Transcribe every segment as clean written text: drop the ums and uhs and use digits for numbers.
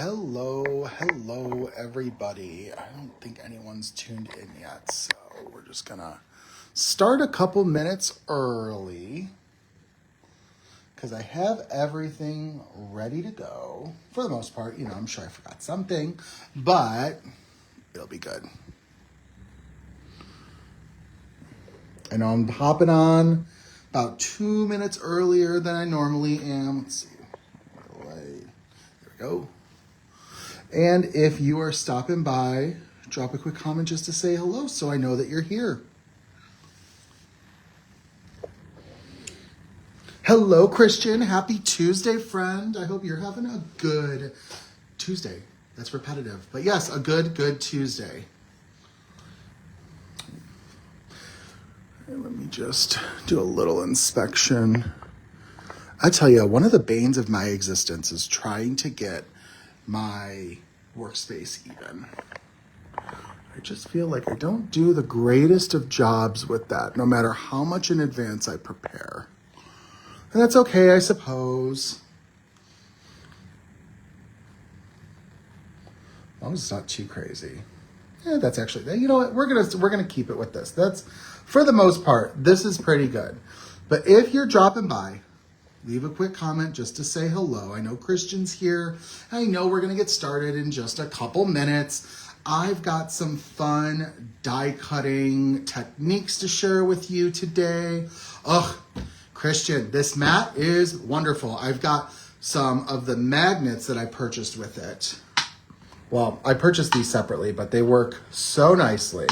Hello, everybody. I don't think anyone's tuned in yet, so we're just gonna start a couple minutes early because I have everything ready to go. For the most part, I'm sure I forgot something, but it'll be good. I know I'm hopping on about 2 minutes earlier than I normally am. Let's see. There we go. And if you are stopping by, drop a quick comment just to say hello so I know that you're here. Hello, Christian. Happy Tuesday, friend. I hope you're having a good Tuesday. That's repetitive. But yes, a good Tuesday. Let me just do a little inspection. I tell you, one of the banes of my existence is trying to get my workspace even. I just feel like I don't do the greatest of jobs with that, no matter how much in advance I prepare. And that's okay, I suppose. As long as it's not too crazy. Yeah, that's actually, you know what, we're gonna keep it with this. That's, for the most part, this is pretty good. But if you're dropping by, leave a quick comment just to say hello. I know Christian's here. I know we're going to get started in just a couple minutes. I've got some fun die cutting techniques to share with you today. Christian, this mat is wonderful. I've got some of the magnets that I purchased with it. Well, I purchased these separately, but they work so nicely.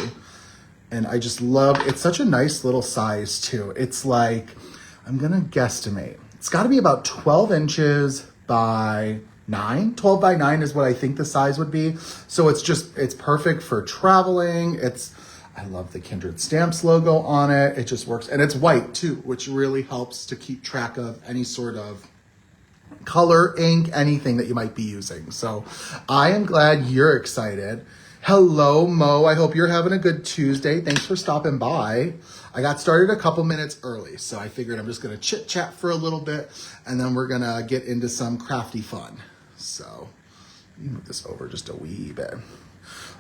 And I just love, it's such a nice little size too. It's like, I'm going to guesstimate. It's got to be about 12 inches by 9. 12 by 9 is what I think the size would be. So it's perfect for traveling. I love the Kindred Stamps logo on it. It just works. And it's white too, which really helps to keep track of any sort of color, ink, anything that you might be using. So I am glad you're excited. Hello, Mo. I hope you're having a good Tuesday. Thanks for stopping by. I got started a couple minutes early, so I figured I'm just going to chit chat for a little bit, and then we're going to get into some crafty fun. So let me move this over just a wee bit.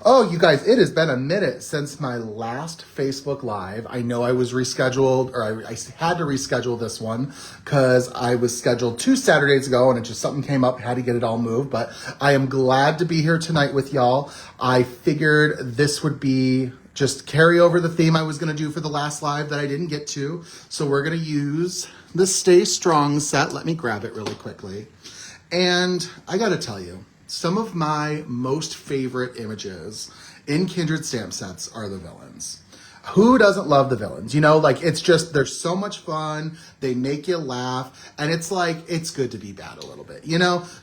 Oh, you guys, it has been a minute since my last Facebook Live. I know I was rescheduled, or I had to reschedule this one because I was scheduled 2 Saturdays ago and something came up, had to get it all moved. But I am glad to be here tonight with y'all. I figured this would be just carry over the theme I was going to do for the last live that I didn't get to. So we're going to use the Stay Strong set. Let me grab it really quickly. And I got to tell you, some of my most favorite images in Kindred stamp sets are the villains. Who doesn't love the villains? It's just, they're so much fun. They make you laugh. And it's like, it's good to be bad a little bit,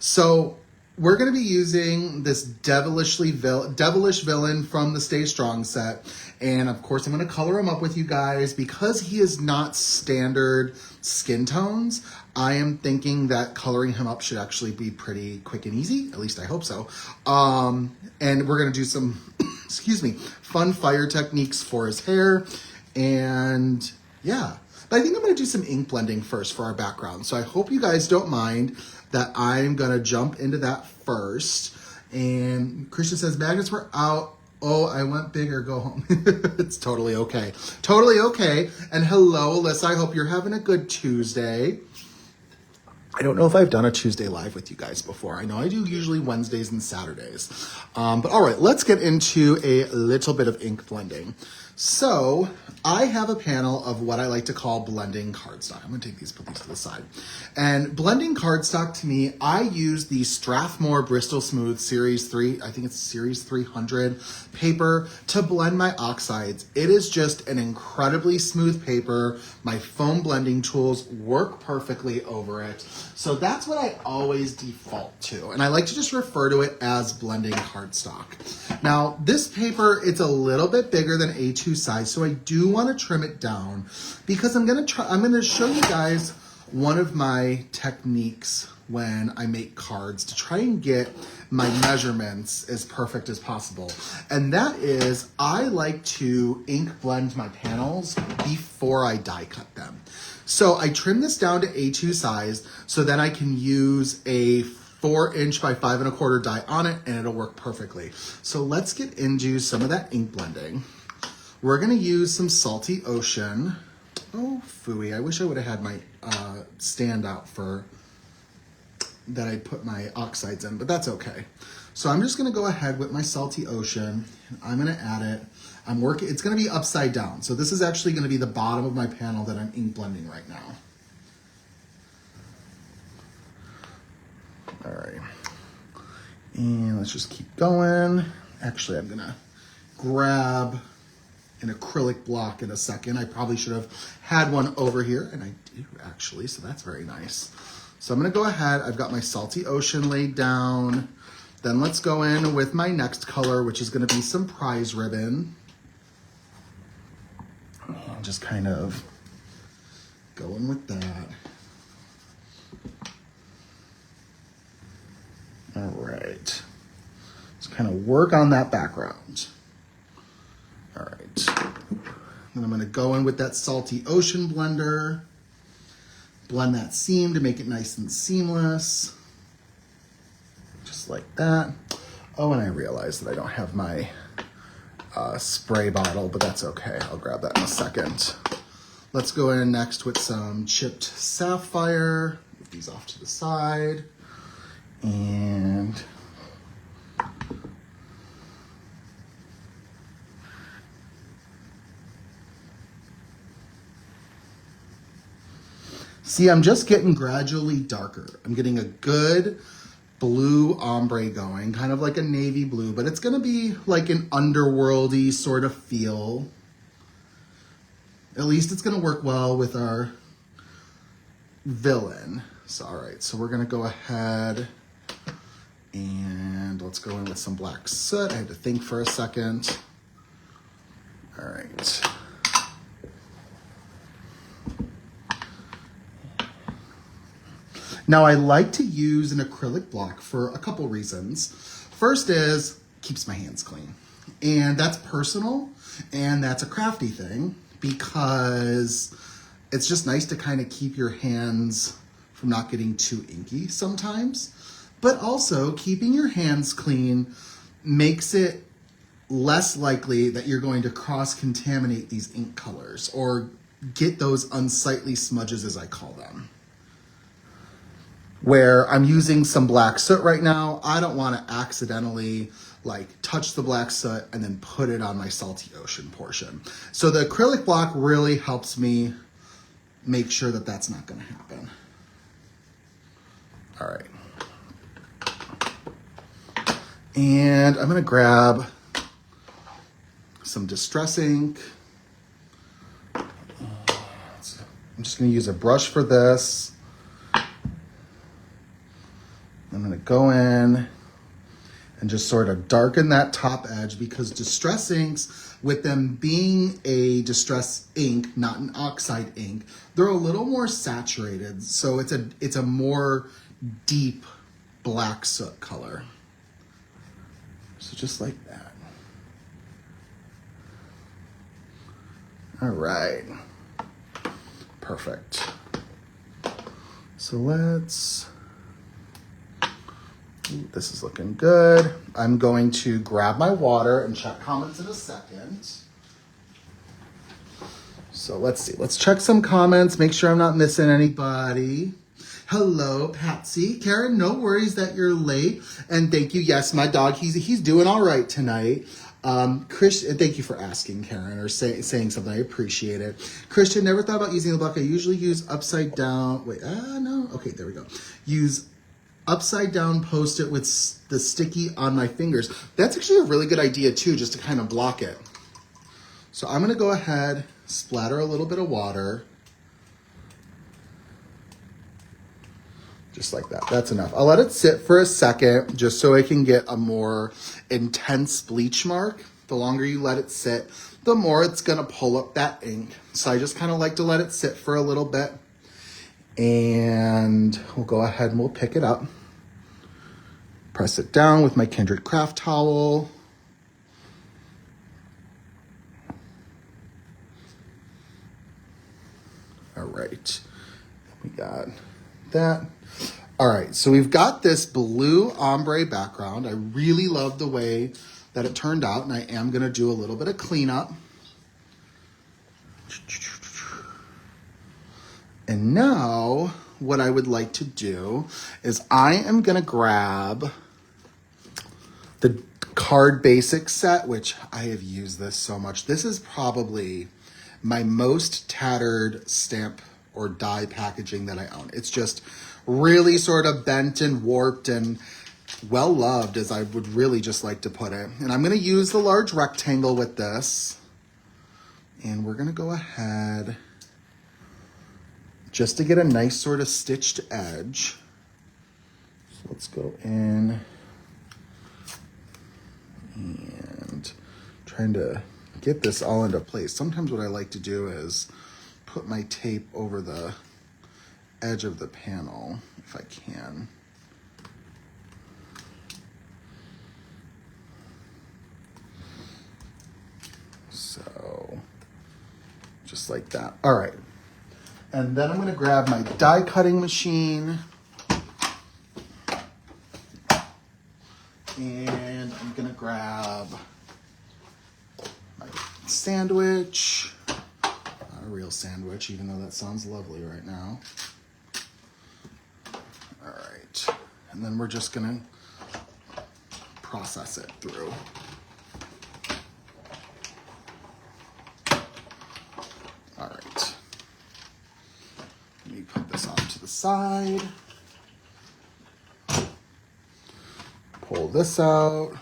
So we're going to be using this devilish villain from the Stay Strong set. And of course, I'm going to color him up with you guys. Because he is not standard skin tones, I am thinking that coloring him up should actually be pretty quick and easy. At least I hope so. And we're going to do some, fun fire techniques for his hair. And yeah, but I think I'm going to do some ink blending first for our background. So I hope you guys don't mind that I'm going to jump into that first. And Christian says, magnets were out. Oh, I went big or go home. It's totally okay. Totally okay. And hello, Alyssa. I hope you're having a good Tuesday. I don't know if I've done a Tuesday live with you guys before. I know I do usually Wednesdays and Saturdays. But all right, let's get into a little bit of ink blending. So I have a panel of what I like to call blending cardstock. I'm going to put these to the side. And blending cardstock, to me, I use the Strathmore Bristol Smooth Series 3, I think it's Series 300 paper to blend my oxides. It is just an incredibly smooth paper. My foam blending tools work perfectly over it. So that's what I always default to. And I like to just refer to it as blending cardstock. Now, this paper, it's a little bit bigger than A2 size, so I do want to trim it down because I'm going to show you guys one of my techniques when I make cards to try and get my measurements as perfect as possible. And that is, I like to ink blend my panels before I die cut them. So I trim this down to A2 size so then I can use a 4" by 5¼ die on it, and it'll work perfectly. So let's get into some of that ink blending. We're gonna use some Salty Ocean. Oh, phooey, I wish I would have had my stand out for that I put my oxides in, but that's okay. So I'm just gonna go ahead with my Salty Ocean. I'm gonna add it. It's gonna be upside down. So this is actually gonna be the bottom of my panel that I'm ink blending right now. All right, and let's just keep going. Actually, I'm gonna grab an acrylic block in a second. I probably should have had one over here, and I do actually, so that's very nice. So I'm gonna go ahead, I've got my Salty Ocean laid down. Then let's go in with my next color, which is gonna be some prize ribbon. And just kind of going with that. All right, let's kind of work on that background. All right, and I'm gonna go in with that Salty Ocean blender, blend that seam to make it nice and seamless, just like that. Oh, and I realized that I don't have my spray bottle, but that's okay, I'll grab that in a second. Let's go in next with some chipped sapphire, move these off to the side. And see, I'm just getting gradually darker. I'm getting a good blue ombre going, kind of like a navy blue, but it's gonna be like an underworldy sort of feel. At least it's gonna work well with our villain. So, all right, so we're gonna go ahead and let's go in with some black soot. I had to think for a second. All right. Now I like to use an acrylic block for a couple reasons. First is, keeps my hands clean. And that's personal, and that's a crafty thing, because it's just nice to kind of keep your hands from not getting too inky sometimes. But also, keeping your hands clean makes it less likely that you're going to cross-contaminate these ink colors or get those unsightly smudges, as I call them. Where I'm using some black soot right now, I don't want to accidentally like touch the black soot and then put it on my Salty Ocean portion. So the acrylic block really helps me make sure that that's not going to happen. All right. And I'm gonna grab some Distress ink. I'm just gonna use a brush for this. I'm gonna go in and just sort of darken that top edge, because Distress inks, with them being a Distress ink, not an oxide ink, they're a little more saturated. So it's a more deep black soot color. So just like that. All right, perfect. So let's, this is looking good. I'm going to grab my water and check comments in a second. So let's see, let's check some comments, make sure I'm not missing anybody. Hello, Patsy. Karen, no worries that you're late. And thank you. Yes, my dog, he's doing all right tonight. Christian, thank you for asking, Karen, or saying something. I appreciate it. Christian, never thought about using the block. I usually use upside down. Wait, no. Okay, there we go. Use upside down Post-it with the sticky on my fingers. That's actually a really good idea too, just to kind of block it. So I'm going to go ahead, splatter a little bit of water. Just like that. That's enough. I'll let it sit for a second just so I can get a more intense bleach mark. The longer you let it sit, the more it's going to pull up that ink. So I just kind of like to let it sit for a little bit. And we'll go ahead and we'll pick it up. Press it down with my Kindred craft towel. All right. We got that. All right, so we've got this blue ombre background. I really love the way that it turned out, and I am gonna do a little bit of cleanup. And now what I would like to do is I am gonna grab the card basic set, which I have used this so much. This is probably my most tattered stamp or die packaging that I own. It's just really sort of bent and warped and well loved, as I would really just like to put it. And I'm gonna use the large rectangle with this. And we're gonna go ahead just to get a nice sort of stitched edge. So let's go in and trying to get this all into place. Sometimes what I like to do is put my tape over the edge of the panel if I can. So just like that. All right. And then I'm going to grab my die cutting machine. And I'm going to grab my sandwich. Not a real sandwich, even though that sounds lovely right now. All right. And then we're just going to process it through. All right. Let me put this off to the side. Pull this out.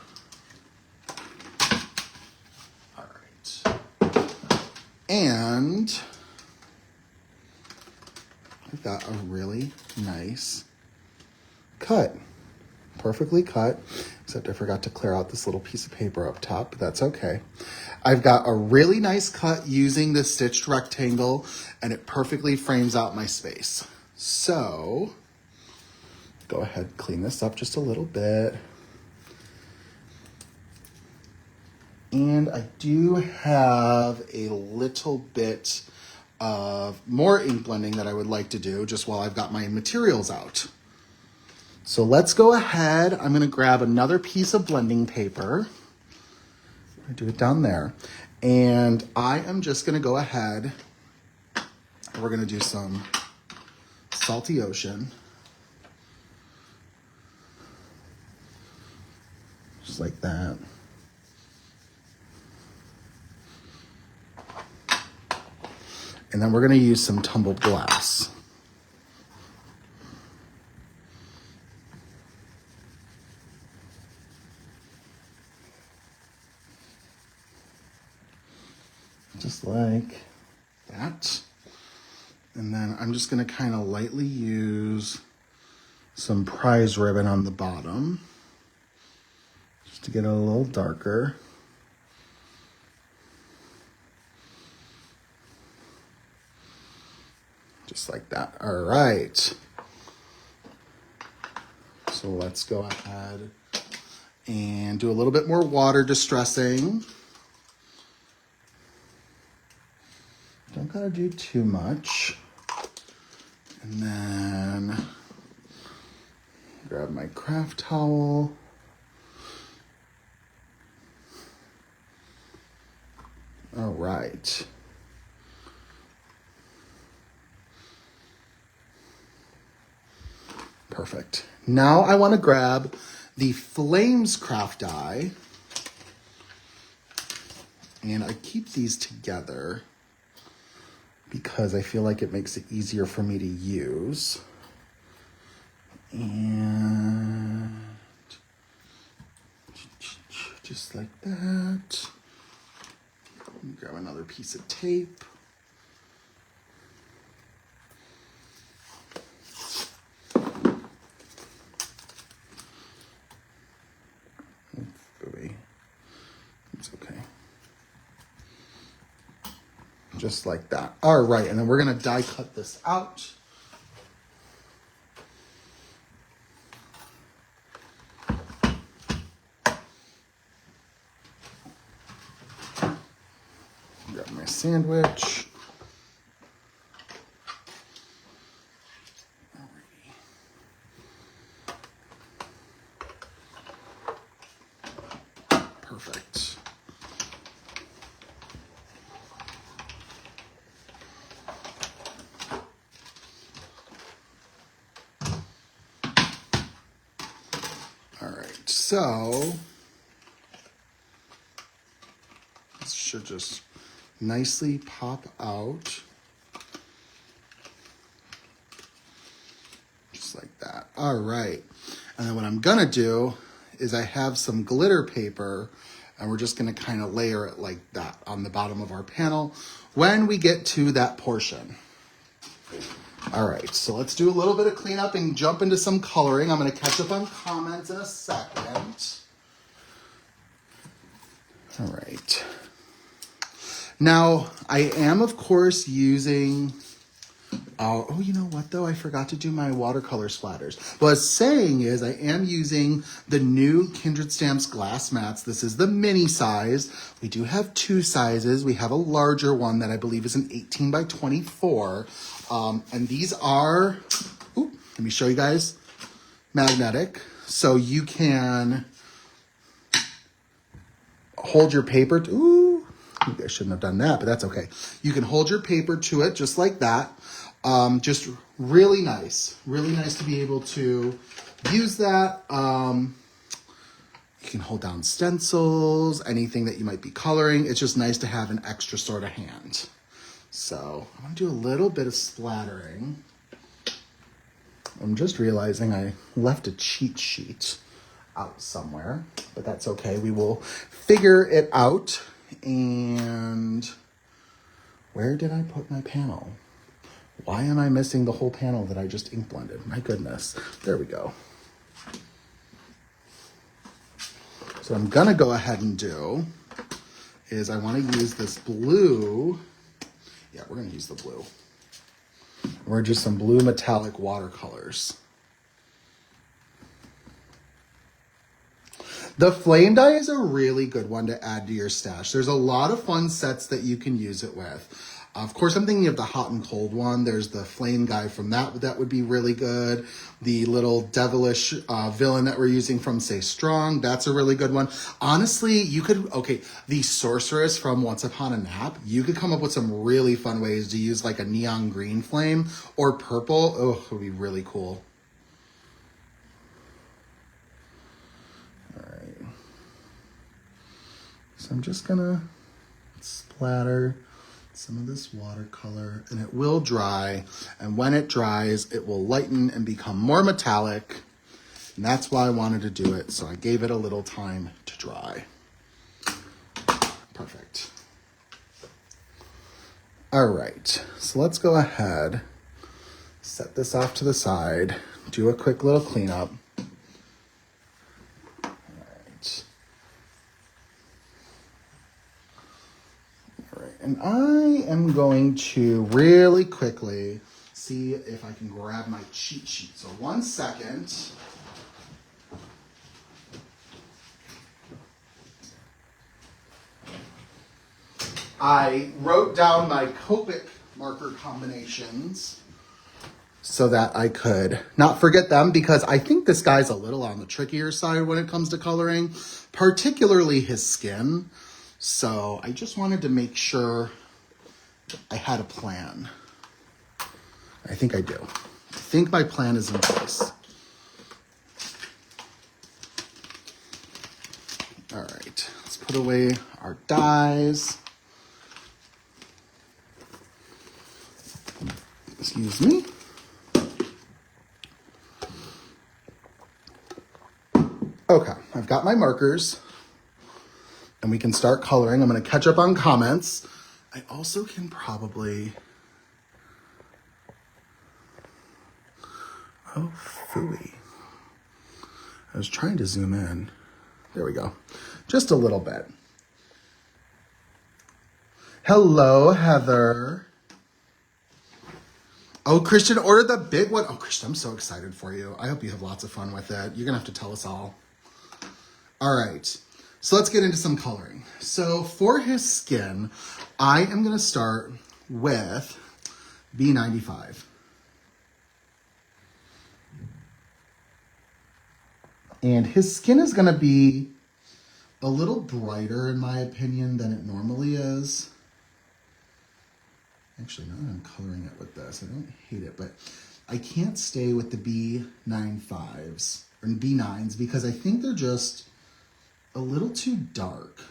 All right. And I've got a really nice cut. Perfectly cut, except I forgot to clear out this little piece of paper up top, but that's okay. I've got a really nice cut using this stitched rectangle, and it perfectly frames out my space. So, go ahead, clean this up just a little bit. And I do have a little bit of more ink blending that I would like to do just while I've got my materials out. So let's go ahead. I'm going to grab another piece of blending paper. I do it down there. And I am just going to go ahead. We're going to do some Salty Ocean. Just like that. And then we're going to use some tumbled glass. Just like that. And then I'm just going to kind of lightly use some prize ribbon on the bottom just to get it a little darker. Just like that. All right. So let's go ahead and do a little bit more water distressing. Don't gotta do too much. And then grab my craft towel. All right. Perfect. Now I want to grab the Flames craft die. And I keep these together because I feel like it makes it easier for me to use. And just like that. Grab another piece of tape. It's okay. Just like that. All right, and then we're gonna die cut this out. Grab my sandwich. Alrighty. so this should just nicely pop out. Just like that. All right. And then what I'm gonna do is I have some glitter paper, and we're just gonna kind of layer it like that on the bottom of our panel when we get to that portion. All right, so let's do a little bit of cleanup and jump into some coloring. I'm gonna catch up on comments in a second. All right. Now, I am, of course, using... oh, you know what, though? I forgot to do my watercolor splatters. What I was saying is I am using the new Kindred Stamps glass mats. This is the mini size. We do have two sizes. We have a larger one that I believe is an 18 by 24. And these are, let me show you guys, magnetic. So you can hold your paper to, maybe I shouldn't have done that, but that's okay. You can hold your paper to it just like that. Just really nice to be able to use that. You can hold down stencils, anything that you might be coloring. It's just nice to have an extra sort of hand. So I'm gonna do a little bit of splattering. I'm just realizing I left a cheat sheet out somewhere, but that's okay. We will figure it out. And where did I put my panel? Why am I missing the whole panel that I just ink blended? My goodness. There we go. So what I'm gonna go ahead and do is I wanna use this blue. Yeah, we're gonna use the blue. We're just some blue metallic watercolors. The flame die is a really good one to add to your stash. There's a lot of fun sets that you can use it with. Of course, I'm thinking of the hot and cold one. There's the flame guy from that would be really good. The little devilish villain that we're using from Stay Strong, that's a really good one. Honestly, you could, the sorceress from Once Upon a Nap, you could come up with some really fun ways to use like a neon green flame or purple. Oh, it would be really cool. All right. So I'm just gonna splatter some of this watercolor, and it will dry, and when it dries it will lighten and become more metallic, and that's why I wanted to do it, so I gave it a little time to dry. Perfect. All right, so let's go ahead, set this off to the side, do a quick little cleanup. And I am going to really quickly see if I can grab my cheat sheet. So 1 second. I wrote down my Copic marker combinations so that I could not forget them, because I think this guy's a little on the trickier side when it comes to coloring, particularly his skin. So I just wanted to make sure I had a plan. I think I do. I think my plan is in place. All right, let's put away our dies. Excuse me. Okay, I've got my markers. And we can start coloring. I'm going to catch up on comments. I also can probably... Oh, phooey. I was trying to zoom in. There we go. Just a little bit. Hello, Heather. Oh, Christian ordered the big one. Oh, Christian, I'm so excited for you. I hope you have lots of fun with it. You're going to have to tell us all. All right. So let's get into some coloring. So for his skin, I am going to start with B95. And his skin is going to be a little brighter, in my opinion, than it normally is. Actually, now that I'm coloring it with this, I don't hate it, but I can't stay with the B95s or B9s because I think they're just a little too dark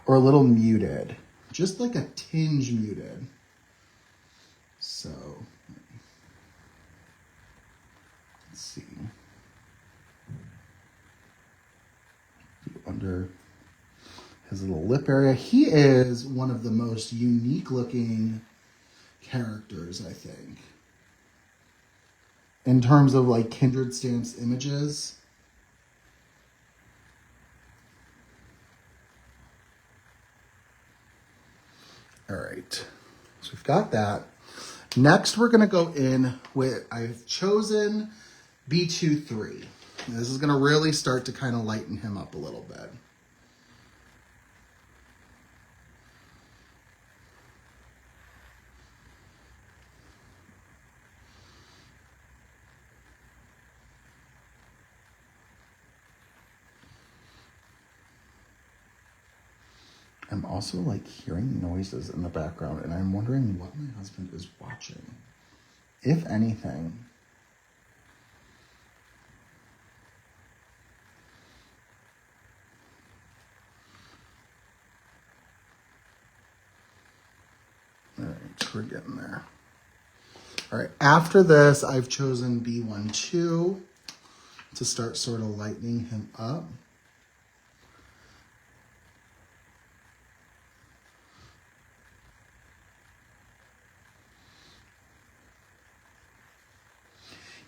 or a little muted, just like a tinge muted. So let's see. Under his little lip area. He is one of the most unique looking characters, I think. In terms of like Kindred Stamps images. All right, so we've got that. Next, we're gonna go in with, I've chosen B23. This is gonna really start to kind of lighten him up a little bit. I'm also like hearing noises in the background and I'm wondering what my husband is watching, if anything. All right, we're getting there. All right, after this, I've chosen B12 to start sort of lightening him up.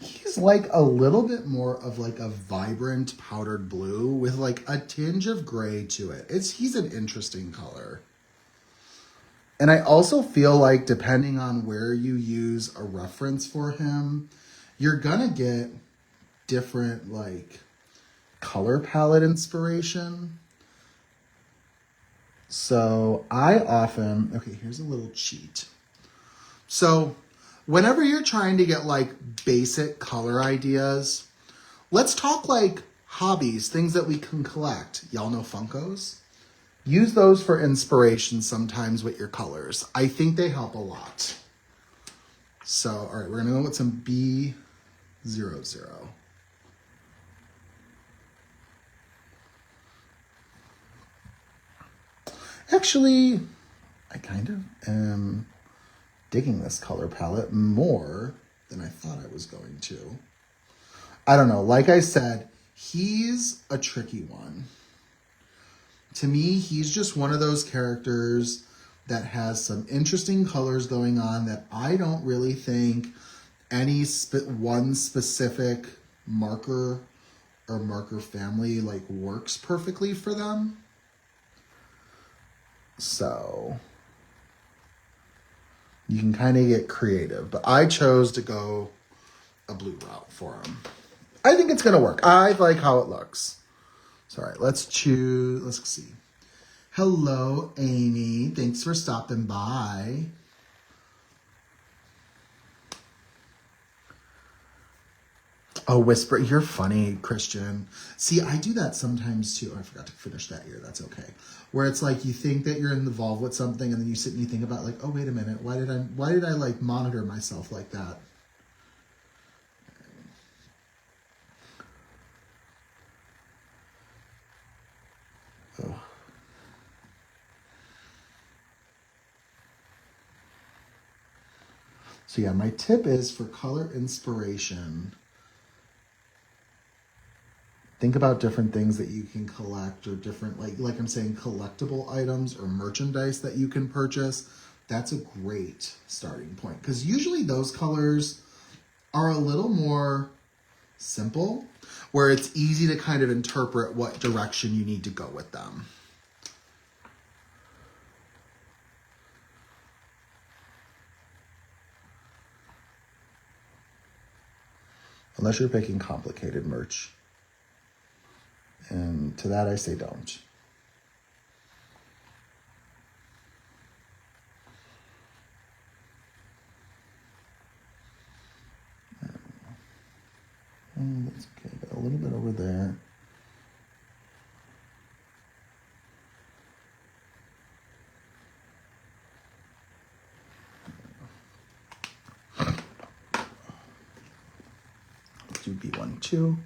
He's like a little bit more of like a vibrant powdered blue with like a tinge of gray to it. He's an interesting color. And I also feel like depending on where you use a reference for him, you're gonna get different like color palette inspiration. So I often, okay, here's a little cheat. So whenever you're trying to get like basic color ideas, let's talk like hobbies, things that we can collect. Y'all know Funkos? Use those for inspiration sometimes with your colors. I think they help a lot. So, all right, we're gonna go with some B00. Actually, I kind of am digging this color palette more than I thought I was going to. I don't know. Like I said, he's a tricky one. To me, he's just one of those characters that has some interesting colors going on that I don't really think any one specific marker or marker family like works perfectly for them. So you can kind of get creative, but I chose to go a blue route for him. I think it's going to work. I like how it looks. So, all right, let's choose. Let's see. Hello, Amy. Thanks for stopping by. Oh, whisper. You're funny, Christian. See, I do that sometimes too. Oh, I forgot to finish that ear. That's okay. Where it's like you think that you're involved with something and then you sit and you think about like, oh, wait a minute. Why did I like monitor myself like that? Oh. So yeah, my tip is for color inspiration, think about different things that you can collect or different, like I'm saying, collectible items or merchandise that you can purchase. That's a great starting point because usually those colors are a little more simple where it's easy to kind of interpret what direction you need to go with them. Unless you're picking complicated merch. And to that I say don't. That's okay, got a little bit over there. B12.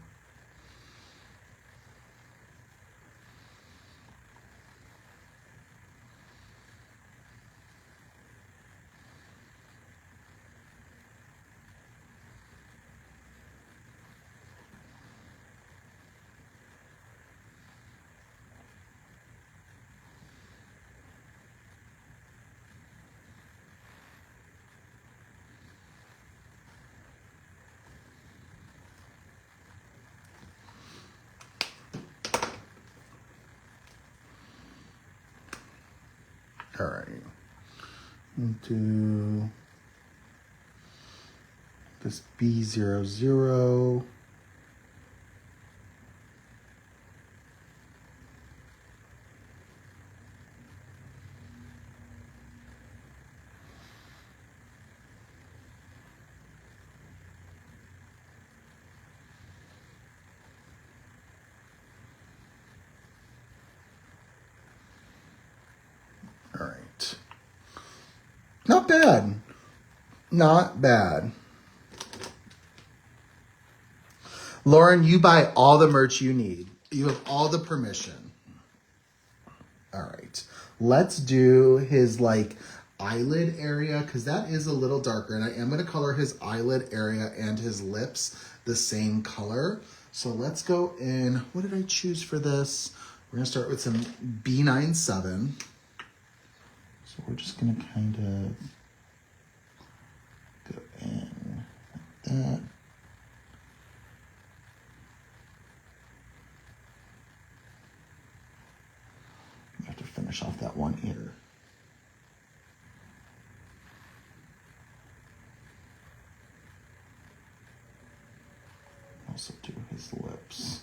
All right, into this B00. All right. Not bad. Not bad. Lauren, you buy all the merch you need. You have all the permission. All right. Let's do his like eyelid area because that is a little darker. And I am going to color his eyelid area and his lips the same color. So let's go in. What did I choose for this? We're going to start with some B97. So we're just going to kind of go in like that. We have to finish off that one ear. Also do his lips.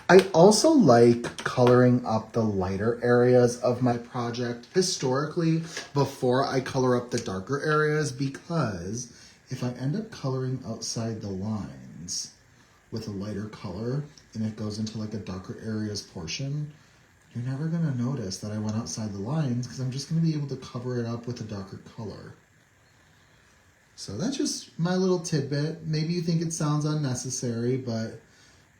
I also like coloring up the lighter areas of my project historically before I color up the darker areas, because if I end up coloring outside the lines with a lighter color and it goes into like a darker areas portion, you're never going to notice that I went outside the lines because I'm just going to be able to cover it up with a darker color. So that's just my little tidbit. Maybe you think it sounds unnecessary, but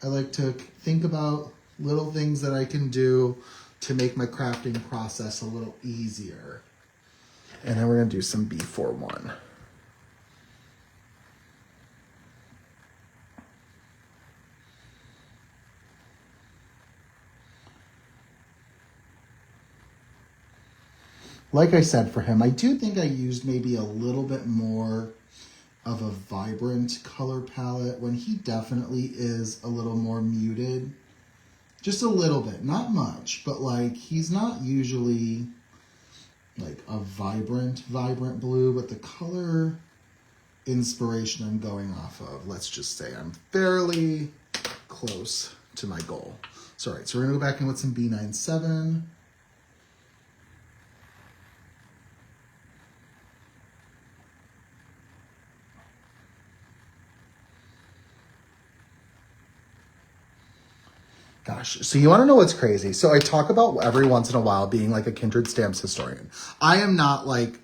I like to think about little things that I can do to make my crafting process a little easier. And then we're going to do some B41. Like I said for him, I do think I used maybe a little bit more of a vibrant color palette when he definitely is a little more muted. Just a little bit, not much, but like he's not usually like a vibrant blue, but the color inspiration I'm going off of, let's just say I'm fairly close to my goal. So, all right, so we're gonna go back in with some B97. Gosh, so you want to know what's crazy? So I talk about every once in a while being like a Kindred Stamps historian. I am not like,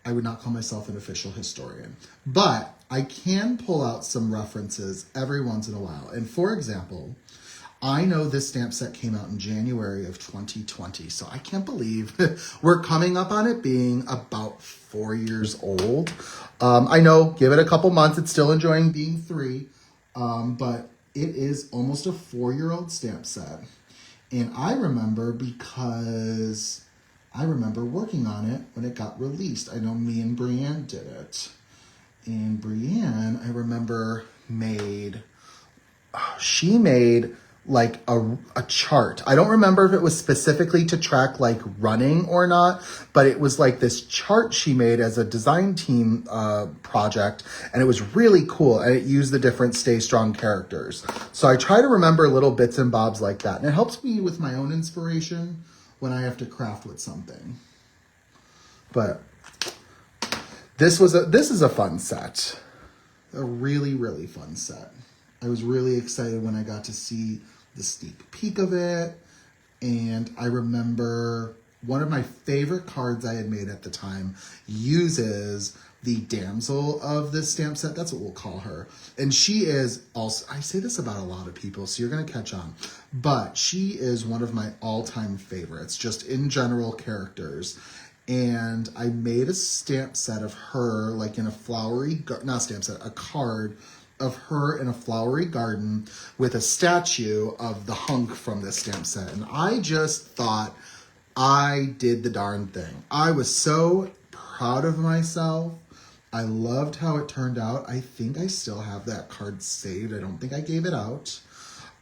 I would not call myself an official historian, but I can pull out some references every once in a while. And for example, I know this stamp set came out in January of 2020, so I can't believe we're coming up on it being about 4 years old. I know, give it a couple months, it's still enjoying being 3, but it is almost a 4-year-old stamp set. And I remember because I remember working on it when it got released. I know me and Brienne did it. And Brienne, I remember she made like a chart. I don't remember if it was specifically to track like running or not, but it was like this chart she made as a design team project, and it was really cool, and it used the different Stay Strong characters. So I try to remember little bits and bobs like that, and it helps me with my own inspiration when I have to craft with something. But this is a fun set. A really, really fun set. I was really excited when I got to see the sneak peek of it. And I remember one of my favorite cards I had made at the time uses the damsel of this stamp set. That's what we'll call her. And she is also, I say this about a lot of people, so you're going to catch on, but she is one of my all-time favorites, just in general characters. And I made a stamp set of her, like in a flowery, not stamp set, a card of her in a flowery garden with a statue of the hunk from this stamp set. And I just thought I did the darn thing. I was so proud of myself. I loved how it turned out. I think I still have that card saved. I don't think I gave it out.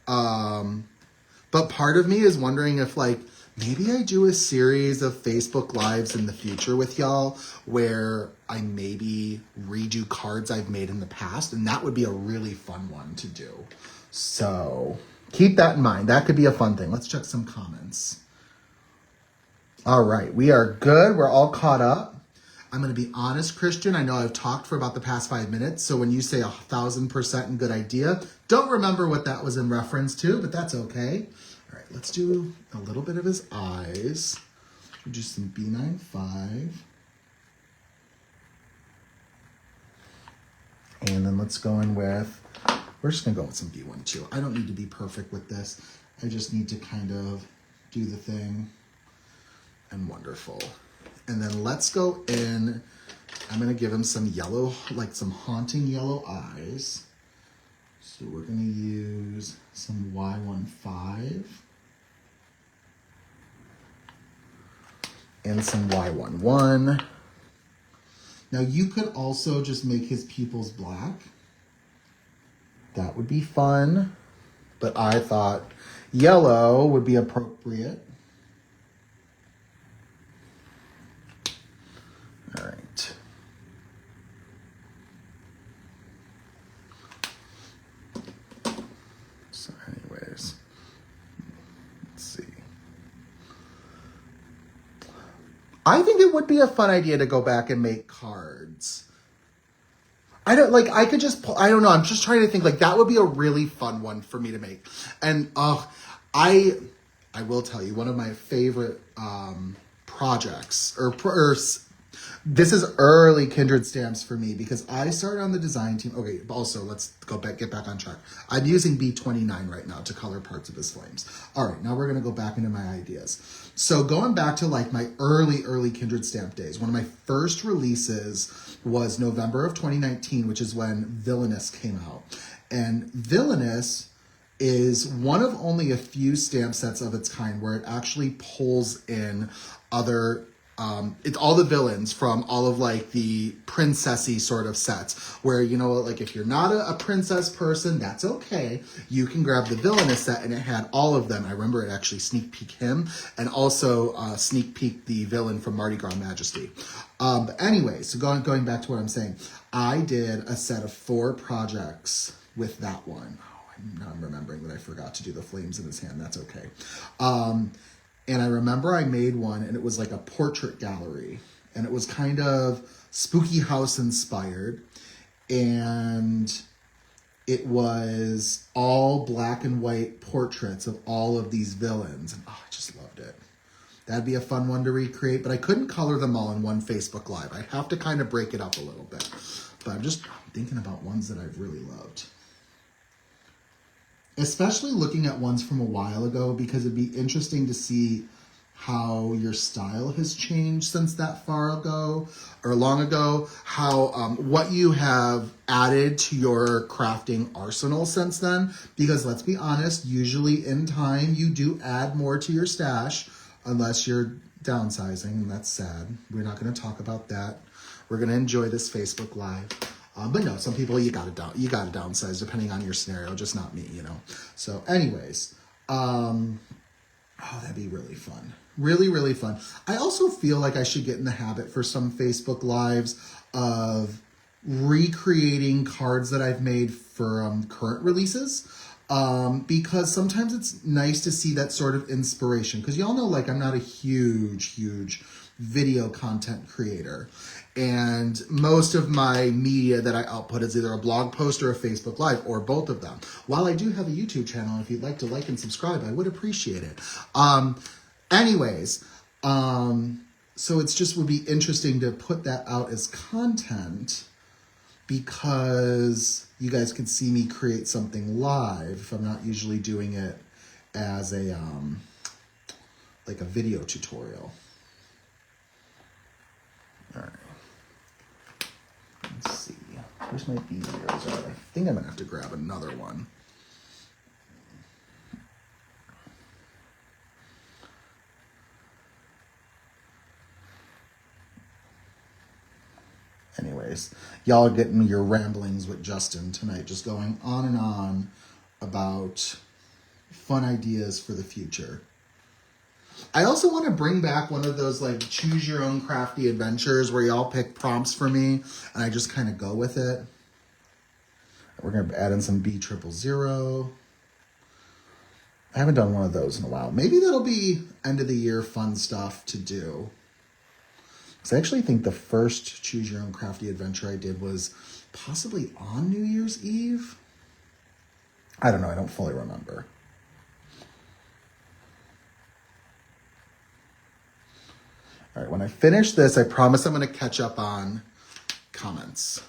But part of me is wondering if, like, maybe I do a series of Facebook Lives in the future with y'all where I maybe redo cards I've made in the past, and that would be a really fun one to do. So keep that in mind. That could be a fun thing. Let's check some comments. All right, we are good. We're all caught up. I'm going to be honest, Christian. I know I've talked for about the past 5 minutes, so when you say 1,000% and good idea, don't remember what that was in reference to, but that's okay. All right, let's do a little bit of his eyes. We'll do some B95. And then let's go in with, we're just going to go with some B12. I don't need to be perfect with this. I just need to kind of do the thing. And wonderful. And then let's go in. I'm going to give him some yellow, like some haunting yellow eyes. So we're going to use some Y15 and some Y11. Now you could also just make his pupils black. That would be fun. But I thought yellow would be appropriate. All right. So anyways, let's see. I think it would be a fun idea to go back and make cards. I don't like, I could just, I don't know. I'm just trying to think, like, that would be a really fun one for me to make. And I will tell you, one of my favorite projects or this is early Kindred stamps for me because I started on the design team. Okay, also let's get back on track. I'm using B29 right now to color parts of his flames. All right, now we're gonna go back into my ideas. So going back to like my early Kindred stamp days, one of my first releases was November of 2019, which is when Villainous came out. And Villainous is one of only a few stamp sets of its kind where it actually pulls in other it's all the villains from all of like the princessy sort of sets where, you know, like if you're not a princess person, that's okay. You can grab the Villainous set and it had all of them. I remember it actually sneak peek him and also sneak peek the villain from Mardi Gras Majesty. But anyway, so going back to what I'm saying, I did a set of 4 projects with that one. Oh, now I'm remembering that I forgot to do the flames in his hand. That's okay. And I remember I made one and it was like a portrait gallery and it was kind of spooky house inspired. And it was all black and white portraits of all of these villains. And I just loved it. That'd be a fun one to recreate, but I couldn't color them all in one Facebook Live. I'd have to kind of break it up a little bit. But I'm thinking about ones that I've really loved. Especially looking at ones from a while ago because it'd be interesting to see how your style has changed since that far ago or long ago, how what you have added to your crafting arsenal since then. Because let's be honest, usually in time you do add more to your stash unless you're downsizing, and that's sad. We're not going to talk about that. We're going to enjoy this Facebook Live. But no, some people you gotta downsize depending on your scenario, just not me, you know. So anyways, oh, that'd be really fun. Really, really fun. I also feel like I should get in the habit for some Facebook Lives of recreating cards that I've made for current releases. Because sometimes it's nice to see that sort of inspiration. Because y'all know, like, I'm not a huge video content creator. And most of my media that I output is either a blog post or a Facebook Live or both of them. While I do have a YouTube channel, if you'd like to like and subscribe, I would appreciate it. Anyways, So it's just would be interesting to put that out as content because you guys can see me create something live if I'm not usually doing it as a like a video tutorial. All right. Let's see. Where's my bead eraser? I think I'm gonna have to grab another one. Anyways, y'all are getting your ramblings with Justin tonight, just going on and on about fun ideas for the future. I also want to bring back one of those like choose your own crafty adventures where y'all pick prompts for me and I just kind of go with it. We're going to add in some B000. I haven't done one of those in a while. Maybe that'll be end of the year fun stuff to do. I actually think the first Choose Your Own Crafty Adventure I did was possibly on New Year's Eve. I don't know. I don't fully remember. All right. When I finish this, I promise I'm going to catch up on comments.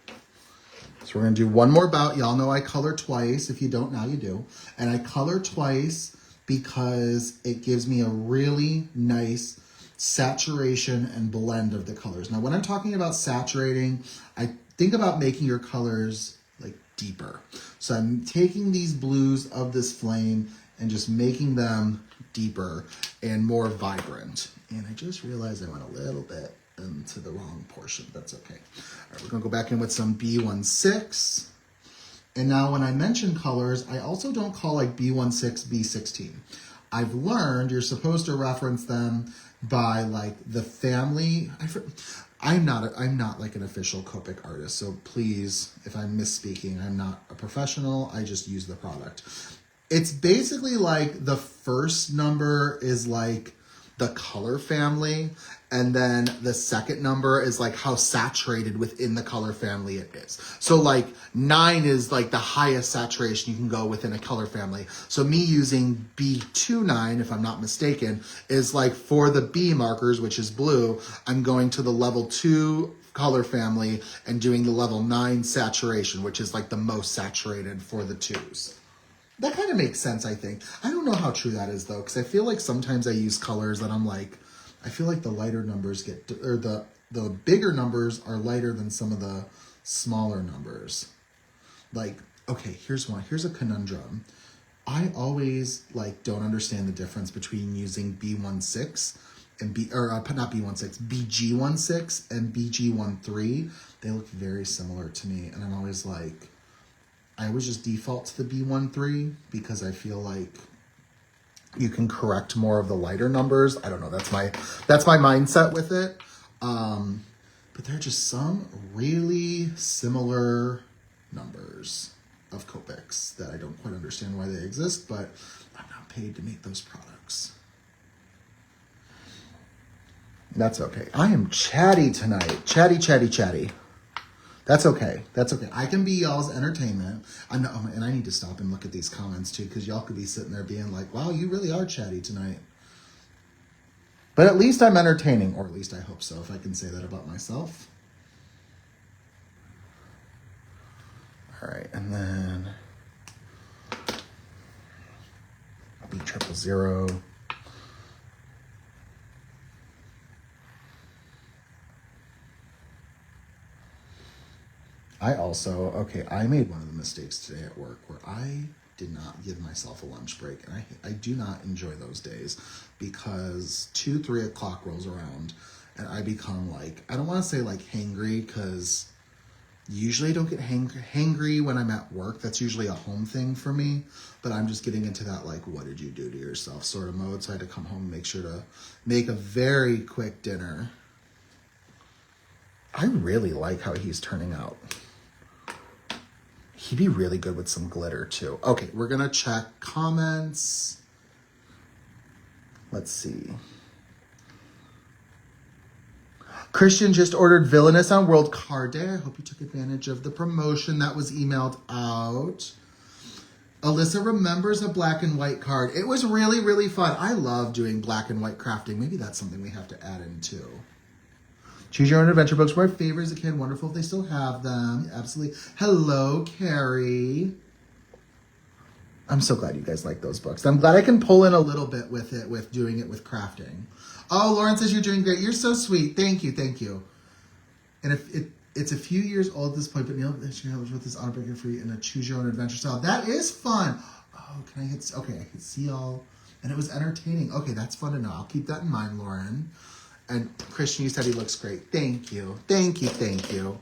So we're going to do one more bout. Y'all know I color twice. If you don't, now you do. And I color twice because it gives me a really nice saturation and blend of the colors. Now, when I'm talking about saturating, I think about making your colors like deeper. So I'm taking these blues of this flame and just making them deeper and more vibrant. And I just realized I went a little bit into the wrong portion. That's okay. All right, we're gonna go back in with some B16. And now when I mention colors, I also don't call like B16, B16. I've learned you're supposed to reference them by like the family. I'm not like an official Copic artist, so please, if I'm misspeaking, I'm not a professional. I just use the product. It's basically like the first number is like the color family, and then the second number is like how saturated within the color family it is. So like 9 is like the highest saturation you can go within a color family. So me using B29, if I'm not mistaken, is like for the B markers, which is blue, I'm going to the level 2 color family and doing the level 9 saturation, which is like the most saturated for the 2s. That kind of makes sense, I think. I don't know how true that is, though, because I feel like sometimes I use colors that I'm like, I feel like the lighter numbers or the bigger numbers are lighter than some of the smaller numbers. Like, okay, here's one. Here's a conundrum. I always like don't understand the difference between using B16 and not B16, BG16 and BG13. They look very similar to me, and I'm always like, I always just default to the B13 because I feel like you can correct more of the lighter numbers. I don't know. That's my mindset with it. But there are just some really similar numbers of Copics that I don't quite understand why they exist, but I'm not paid to make those products. That's okay. I am chatty tonight. Chatty. That's okay. That's okay. I can be y'all's entertainment. And I need to stop and look at these comments too, because y'all could be sitting there being like, wow, you really are chatty tonight. But at least I'm entertaining, or at least I hope so, if I can say that about myself. All right, and then B000. I made one of the mistakes today at work where I did not give myself a lunch break. And I do not enjoy those days because 2-3 o'clock rolls around and I become like, I don't want to say like hangry because usually I don't get hangry when I'm at work. That's usually a home thing for me, but I'm just getting into that like, what did you do to yourself sort of mode. So I had to come home and make sure to make a very quick dinner. I really like how he's turning out. He'd be really good with some glitter too. Okay, we're gonna check comments. Let's see. Christian just ordered Villainous on World Card Day. I hope you took advantage of the promotion that was emailed out. Alyssa remembers a black and white card. It was really, really fun. I love doing black and white crafting. Maybe that's something we have to add in too. Choose Your Own Adventure books were my favorite as a kid. Wonderful if they still have them. Absolutely. Hello, Carrie. I'm so glad you guys like those books. I'm glad I can pull in a little bit with it, with doing it with crafting. Oh, Lauren says you're doing great. You're so sweet. Thank you, thank you. And if it's a few years old at this point, but Neil was with this autobreaker free in a Choose Your Own Adventure style. That is fun. Oh, can I hit? Okay, I can see all, and it was entertaining. Okay, that's fun to know. I'll keep that in mind, Lauren. And Christian, you said he looks great. Thank you, thank you, thank you.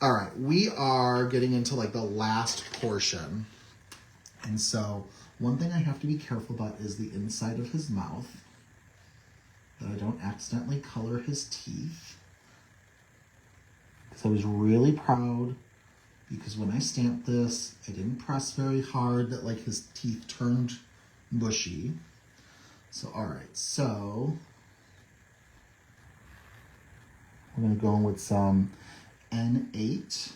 All right, we are getting into like the last portion, and so one thing I have to be careful about is the inside of his mouth, that I don't accidentally color his teeth. So I was really proud because when I stamped this, I didn't press very hard that like his teeth turned bushy. So, all right, so we're gonna go in with some N8.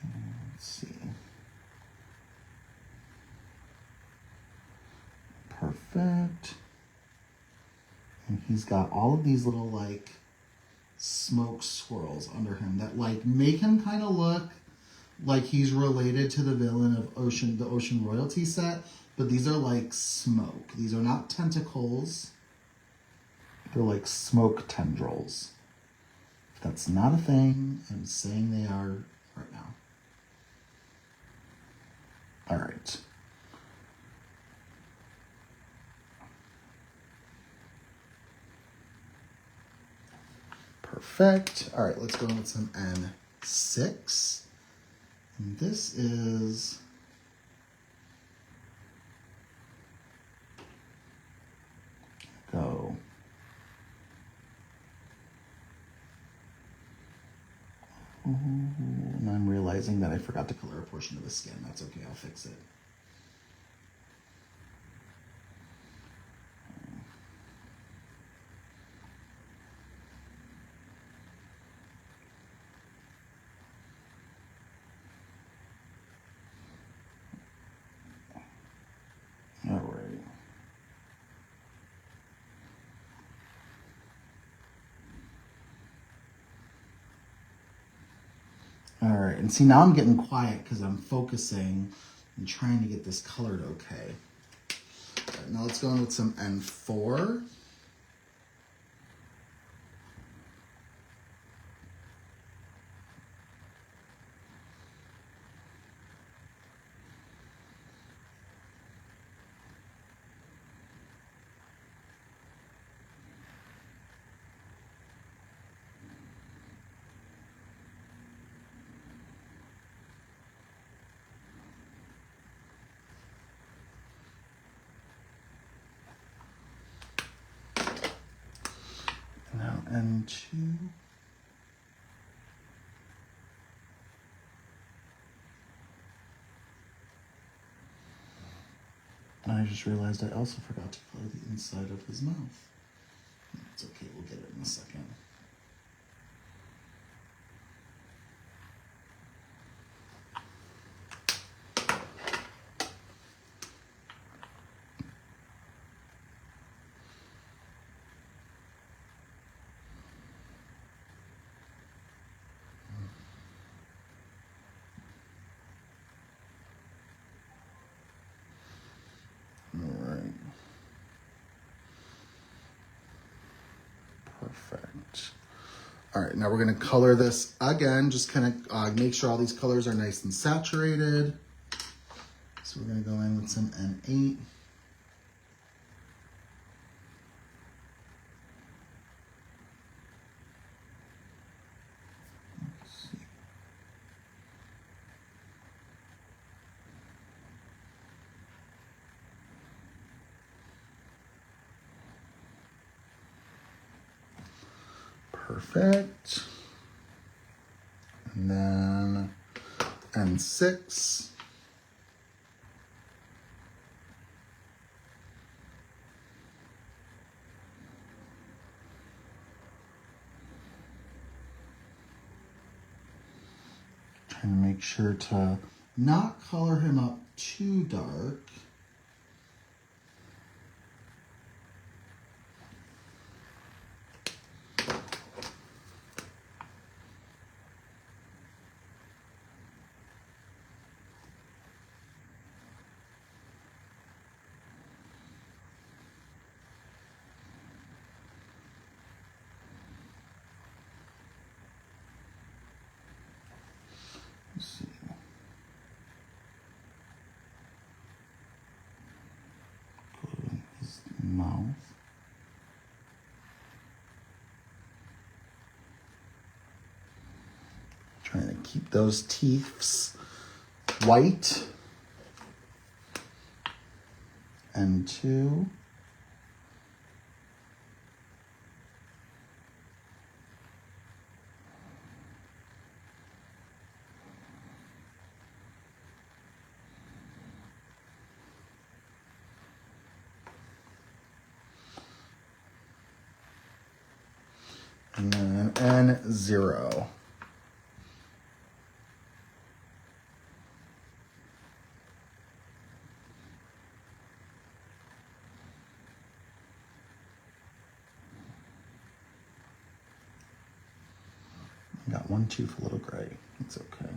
Let's see. Perfect. And he's got all of these little like smoke swirls under him that like make him kind of look like he's related to the villain of the Ocean Royalty set, but these are like smoke. These are not tentacles. They're like smoke tendrils. If that's not a thing, I'm saying they are right now. All right. Perfect. All right, let's go in with some N6. And this is go. Ooh, and I'm realizing that I forgot to color a portion of the skin. That's okay, I'll fix it. All right. All right, and see, now I'm getting quiet because I'm focusing and trying to get this colored okay. All right, now let's go in with some N4. Now N2. And I just realized I also forgot to color the inside of his mouth. It's okay, we'll get it in a second. Perfect. All right, now we're gonna color this again, just kind of make sure all these colors are nice and saturated. So we're gonna go in with some N8. Perfect. And then N6. Trying to make sure to not color him up too dark. Let's see. Coloring his mouth. Trying to keep those teeth white. And 2. And then N0. Got one tooth a little gray. It's okay.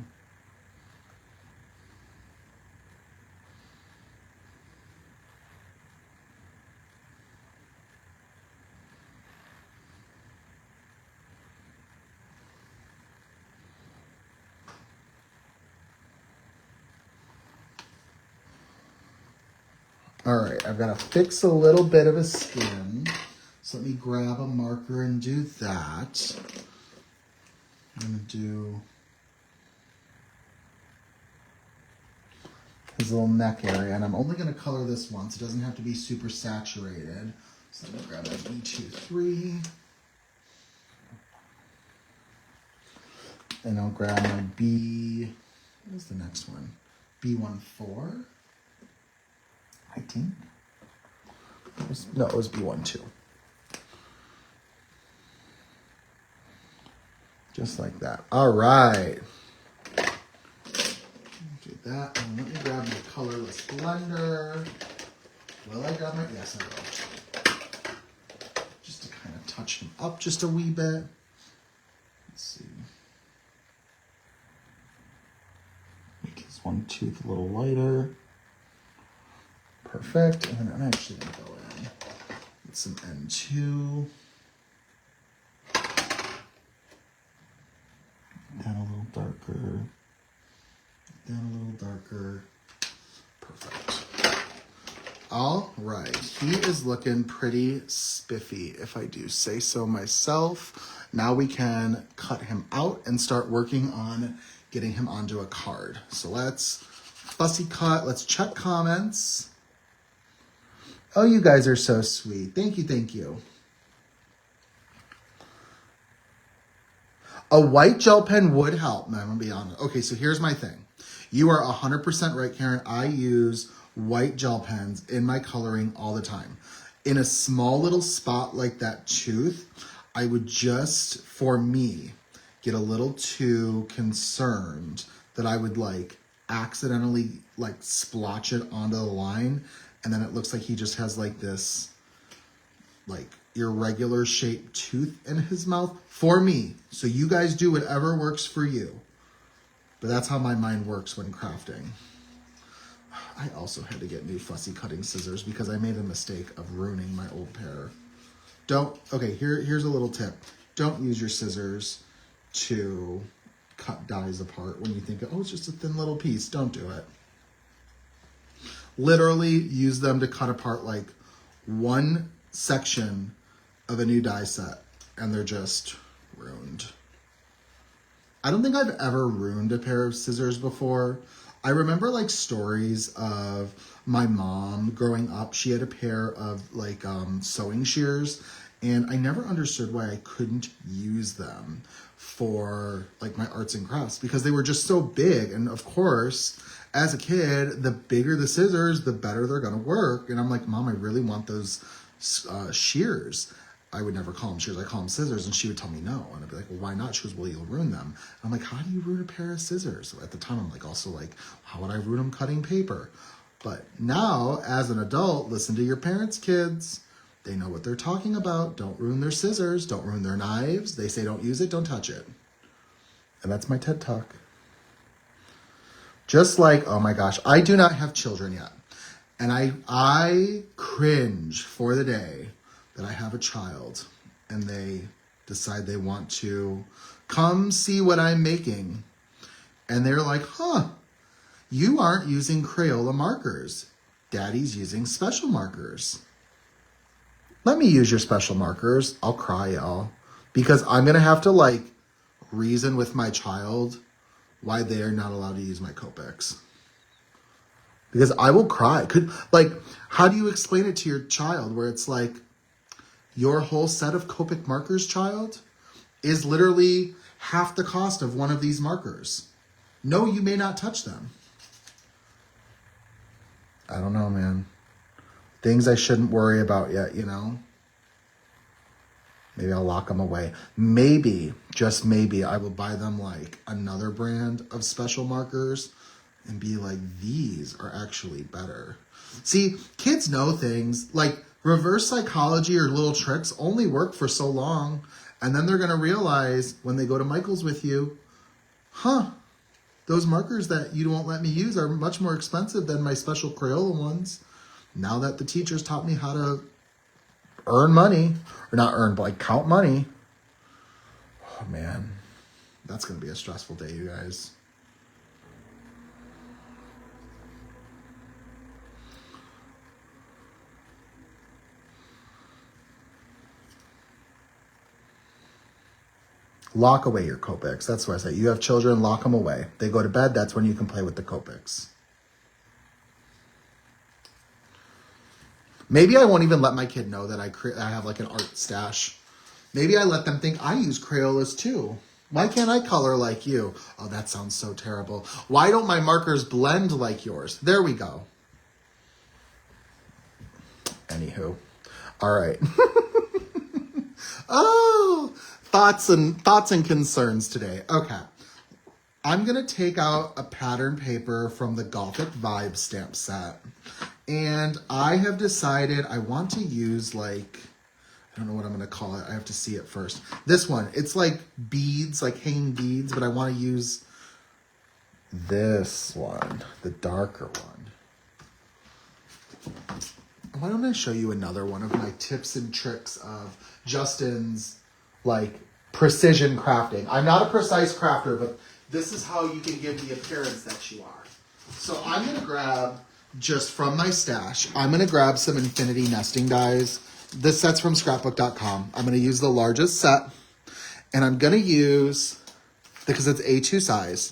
All right, I've got to fix a little bit of his skin. So let me grab a marker and do that. I'm going to do his little neck area, and I'm only going to color this once. It doesn't have to be super saturated. So I'm going to grab that B23. And I'll grab my B, what is the next one? B14, I think. No, it was B12. Just like that. All right. Do that. And let me grab my colorless blender. Will I grab my, yes, I will. Just to kind of touch him up just a wee bit. Let's see. Make his one tooth a little lighter. Perfect. And then I'm actually going to go in with some N2. Down a little darker. Down a little darker. Perfect. All right. He is looking pretty spiffy, if I do say so myself. Now we can cut him out and start working on getting him onto a card. So let's fussy cut. Let's check comments. Oh, you guys are so sweet. Thank you, thank you. A white gel pen would help. No, I'm going to be honest. Okay, so here's my thing. You are 100% right, Karen. I use white gel pens in my coloring all the time. In a small little spot like that tooth, I would just, for me, get a little too concerned that I would like accidentally like splotch it onto the line, and then it looks like he just has like this like irregular shaped tooth in his mouth for me. So you guys do whatever works for you. But that's how my mind works when crafting. I also had to get new fussy cutting scissors because I made a mistake of ruining my old pair. Here's a little tip. Don't use your scissors to cut dies apart when you think, oh, it's just a thin little piece. Don't do it. Literally use them to cut apart like one section of a new die set, and they're just ruined. I don't think I've ever ruined a pair of scissors before. I remember like stories of my mom growing up. She had a pair of like sewing shears, and I never understood why I couldn't use them for like my arts and crafts because they were just so big. And of course, as a kid, the bigger the scissors, the better they're gonna work. And I'm like, Mom, I really want those shears. I would never call them shears. I call them scissors. And she would tell me no. And I'd be like, well, why not? She goes, well, you'll ruin them. And I'm like, how do you ruin a pair of scissors? So at the time, I'm like, also like, how would I ruin them cutting paper? But now, as an adult, listen to your parents' kids. They know what they're talking about. Don't ruin their scissors. Don't ruin their knives. They say don't use it, don't touch it. And that's my TED Talk. Just like, oh my gosh, I do not have children yet. And I cringe for the day that I have a child and they decide they want to come see what I'm making. And they're like, huh, you aren't using Crayola markers. Daddy's using special markers. Let me use your special markers. I'll cry, y'all. Because I'm going to have to like reason with my child why they are not allowed to use my Copics. Because I will cry. How do you explain it to your child where it's like, your whole set of Copic markers, child, is literally half the cost of one of these markers. No, you may not touch them. I don't know, man. Things I shouldn't worry about yet, you know? Maybe I'll lock them away. Maybe, just maybe, I will buy them like another brand of special markers and be like, these are actually better. See, kids know things like reverse psychology or little tricks only work for so long. And then they're going to realize when they go to Michael's with you, huh, those markers that you won't let me use are much more expensive than my special Crayola ones. Now that the teachers taught me how to earn money, or not earn, but like count money. Oh man, that's going to be a stressful day, you guys. Lock away your Copics. That's what I say. You have children, lock them away. They go to bed, that's when you can play with the Copics. Maybe I won't even let my kid know that I have like an art stash. Maybe I let them think I use Crayolas too. Why can't I color like you? Oh, that sounds so terrible. Why don't my markers blend like yours? There we go. Anywho. All right. Oh, thoughts and concerns today. Okay. I'm going to take out a pattern paper from the Gothic Vibe stamp set. And I have decided I want to use like, I don't know what I'm going to call it. I have to see it first. This one, it's like beads, like hanging beads, but I want to use this one, the darker one. Why don't I show you another one of my tips and tricks of Justin's like precision crafting. I'm not a precise crafter, but this is how you can give the appearance that you are. So I'm going to grab, just from my stash, I'm going to grab some infinity nesting dies. This set's from scrapbook.com. I'm going to use the largest set, and I'm going to use, because it's A2 size,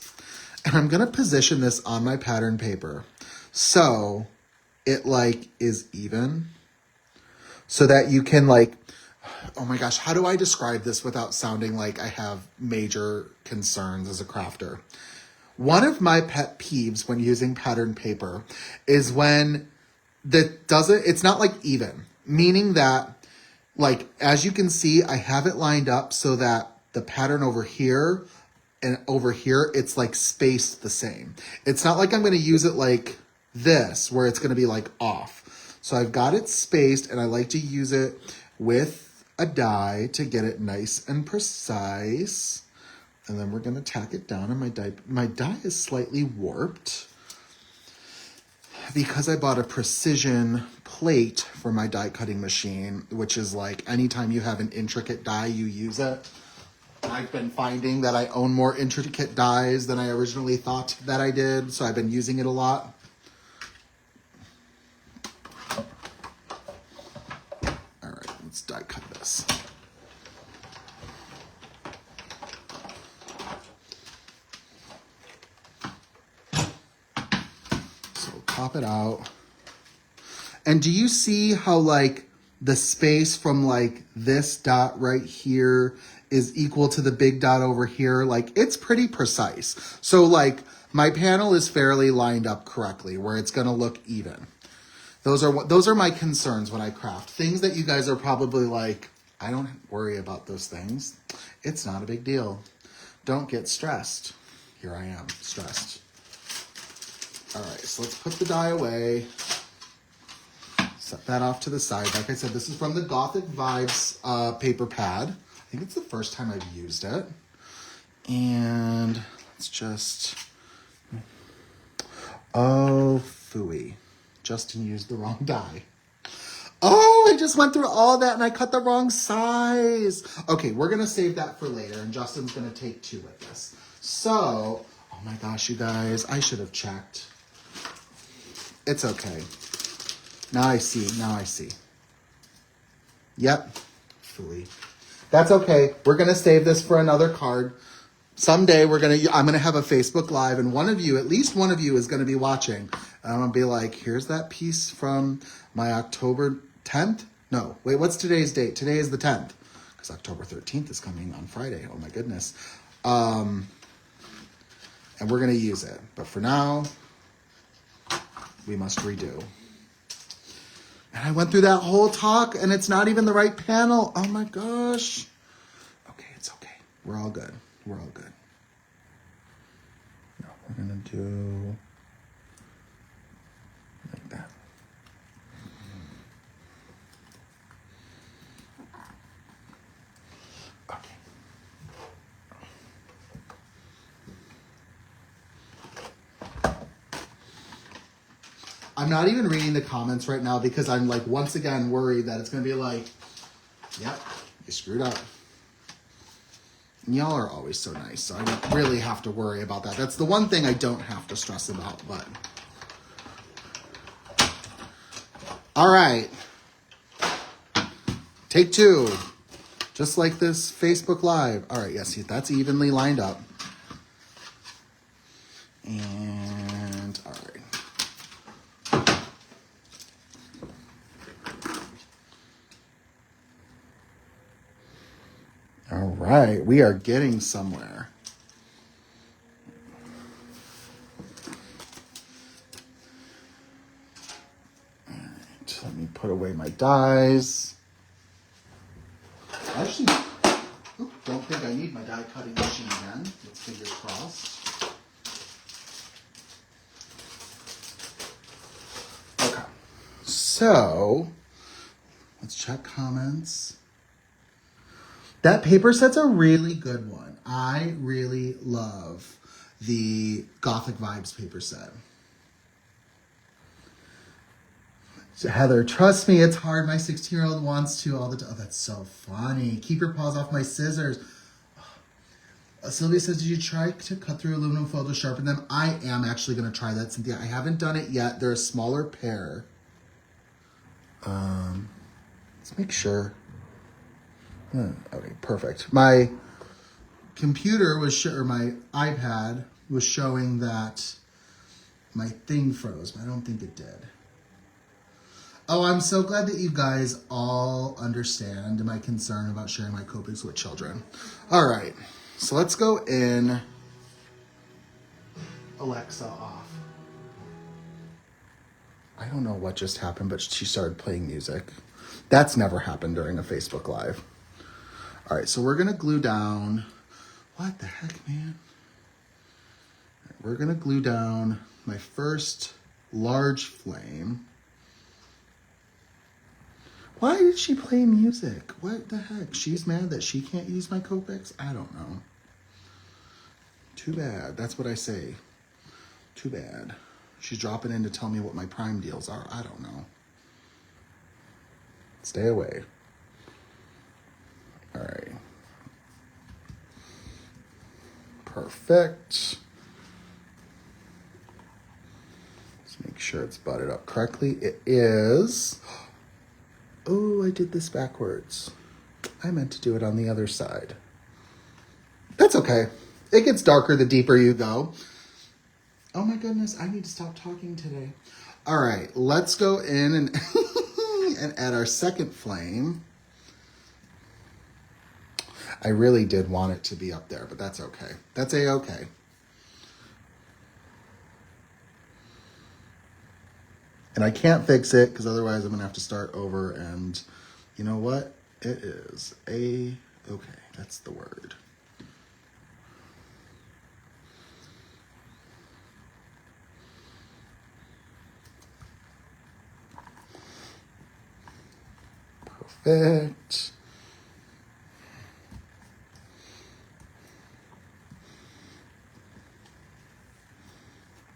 and I'm going to position this on my pattern paper so it like is even, so that you can like, oh my gosh, how do I describe this without sounding like I have major concerns as a crafter? One of my pet peeves when using pattern paper is when it's not like even, meaning that like, as you can see, I have it lined up so that the pattern over here and over here, it's like spaced the same. It's not like I'm going to use it like this, where it's going to be like off. So I've got it spaced, and I like to use it with a die to get it nice and precise. And then we're going to tack it down, and my die is slightly warped because I bought a precision plate for my die cutting machine, which is like anytime you have an intricate die, you use it. I've been finding that I own more intricate dies than I originally thought that I did, so I've been using it a lot. All right, let's die cut this. Pop it out. And do you see how like the space from like this dot right here is equal to the big dot over here? Like it's pretty precise. So like my panel is fairly lined up correctly where it's going to look even. Those are my concerns when I craft. Things that you guys are probably like, I don't worry about those things. It's not a big deal. Don't get stressed. Here I am, stressed. All right, so let's put the die away. Set that off to the side. Like I said, this is from the Gothic Vibes paper pad. I think it's the first time I've used it. And let's just... Oh, phooey. Justin used the wrong die. Oh, I just went through all that and I cut the wrong size. Okay, we're going to save that for later, and Justin's going to take 2 with this. So, oh my gosh, you guys, I should have checked. It's okay. Now I see. Yep, phooey. That's okay. We're going to save this for another card. Someday I'm going to have a Facebook Live, and at least one of you is going to be watching. And I'm going to be like, here's that piece from my October 10th. No, wait, what's today's date? Today is the 10th, because October 13th is coming on Friday. Oh my goodness. And we're going to use it. But for now, we must redo. And I went through that whole talk, and it's not even the right panel. Oh my gosh. Okay, it's okay. We're all good. We're all good. No, we're going to do like that. Okay. I'm not even reading the comments right now because I'm like, once again, worried that it's going to be like, yep, you screwed up. And y'all are always so nice, so I don't really have to worry about that. That's the one thing I don't have to stress about, but. All right. Take 2. Just like this Facebook Live. All right, yes, that's evenly lined up. And, all right. All right, we are getting somewhere. All right, let me put away my dies. Actually, don't think I need my die cutting machine again. Let's fingers crossed. Okay, so let's check comments. That paper set's a really good one. I really love the Gothic Vibes paper set. So Heather, trust me, it's hard. My 16-year-old wants to all the time. Oh, that's so funny. Keep your paws off my scissors. Sylvia says, did you try to cut through aluminum foil to sharpen them? I am actually going to try that, Cynthia. I haven't done it yet. They're a smaller pair. Let's make sure. Okay, perfect. My computer was or my iPad was showing that my thing froze, but I don't think it did. Oh, I'm so glad that you guys all understand my concern about sharing my Copics with children. All right, so let's go in. Alexa off. I don't know what just happened, but she started playing music. That's never happened during a Facebook Live. All right, so we're going to glue down. What the heck, man? We're going to glue down my first large flame. Why did she play music? What the heck? She's mad that she can't use my Copics? I don't know. Too bad. That's what I say. Too bad. She's dropping in to tell me what my Prime deals are. I don't know. Stay away. All right. Perfect. Let's make sure it's butted up correctly. It is. Oh, I did this backwards. I meant to do it on the other side. That's okay. It gets darker the deeper you go. Oh my goodness, I need to stop talking today. All right, let's go in and, and add our second flame. I really did want it to be up there, but that's okay. That's A-okay. And I can't fix it because otherwise I'm going to have to start over. And you know what? It is okay. That's the word. Perfect.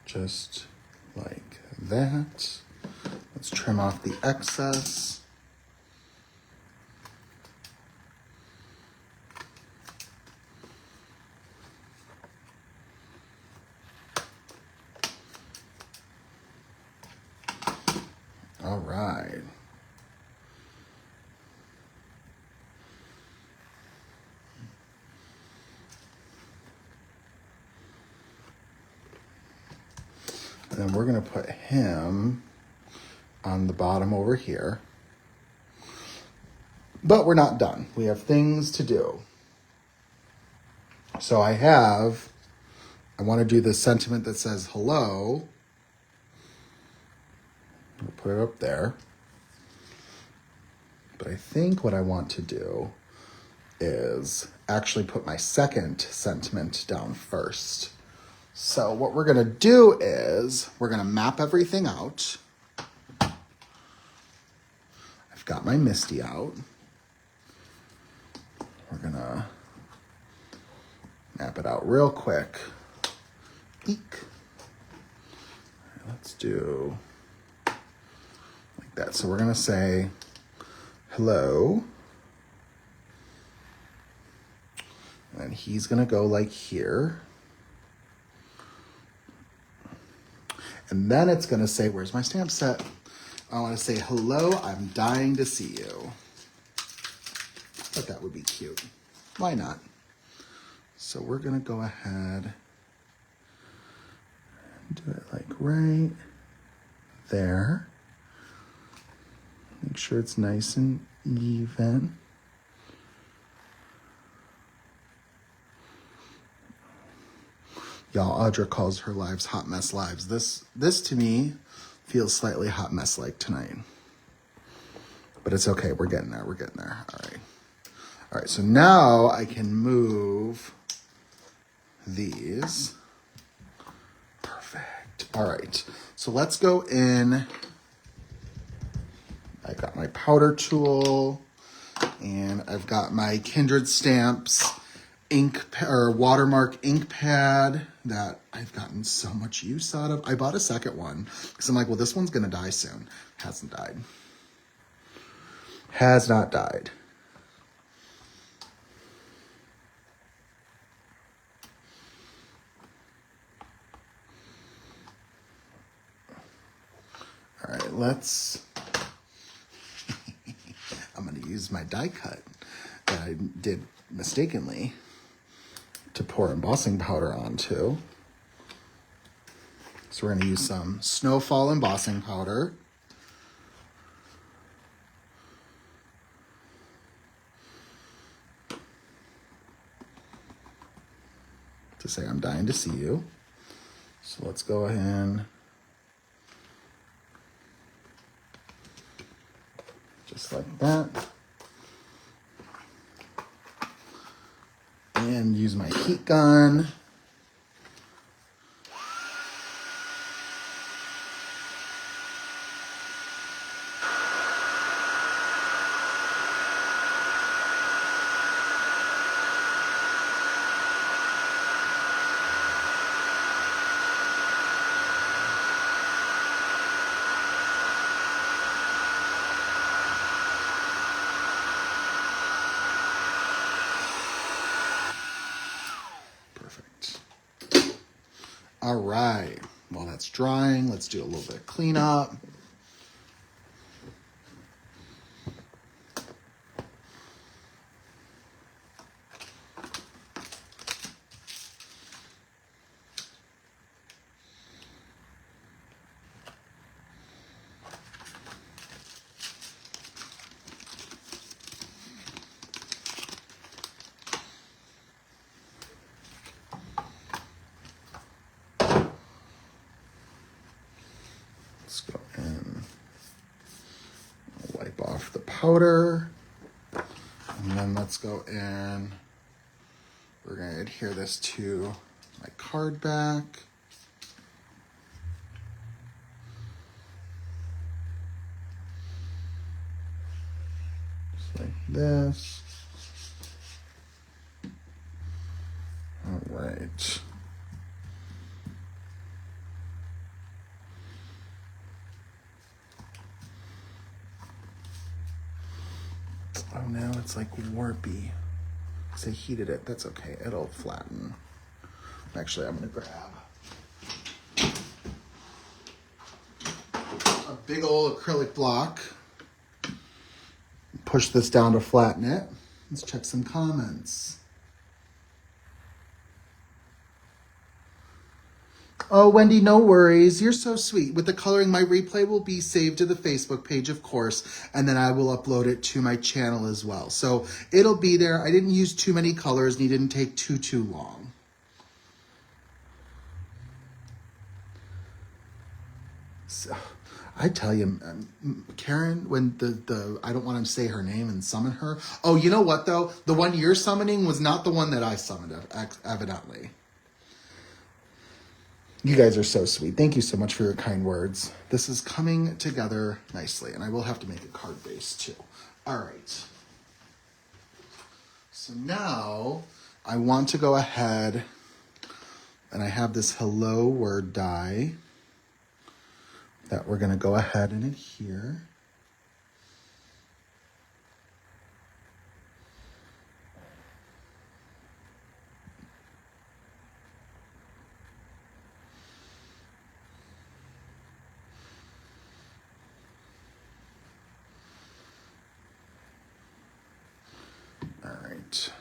Just like that. Let's trim off the excess. All right. And then we're going to put him on the bottom over here. But we're not done. We have things to do. So I want to do the sentiment that says hello. We'll put it up there. But I think what I want to do is actually put my second sentiment down first. So what we're going to do is we're going to map everything out. I've got my Misty out. We're going to map it out real quick. Eek. Right, let's do like that. So we're going to say hello. And he's going to go like here. And then it's going to say, where's my stamp set? I want to say, hello, I'm dying to see you. But that would be cute. Why not? So we're going to go ahead and do it like right there. Make sure it's nice and even. Y'all, Audra calls her lives hot mess lives. This to me feels slightly hot mess like tonight. But it's okay. We're getting there. We're getting there. All right. All right. So now I can move these. Perfect. All right. So let's go in. I got my powder tool and I've got my Kindred Stamps ink or watermark ink pad that I've gotten so much use out of. I bought a second one because I'm like, well, this one's going to die soon. Hasn't died. Has not died. All right, let's, I'm going to use my die cut that I did mistakenly to pour embossing powder onto. So we're going to use some Snowfall embossing powder. To say I'm dying to see you. So let's go ahead. Just like that. And use my heat gun. All right, while that's drying, let's do a little bit of cleanup. Let's go and wipe off the powder. And then let's go in. We're going to adhere this to my card back. Just like this. All right. Oh, now it's like warpy. Because I heated it. That's okay. It'll flatten. Actually, I'm going to grab a big old acrylic block. Push this down to flatten it. Let's check some comments. Oh, Wendy, no worries. You're so sweet. With the coloring, my replay will be saved to the Facebook page, of course, and then I will upload it to my channel as well. So it'll be there. I didn't use too many colors, and it didn't take too long. So, I tell you, Karen, when I don't want to say her name and summon her. Oh, you know what, though? The one you're summoning was not the one that I summoned, evidently. You guys are so sweet. Thank you so much for your kind words. This is coming together nicely, and I will have to make a card base too. All right. So now I want to go ahead, and I have this hello word die that we're going to go ahead and adhere. All right.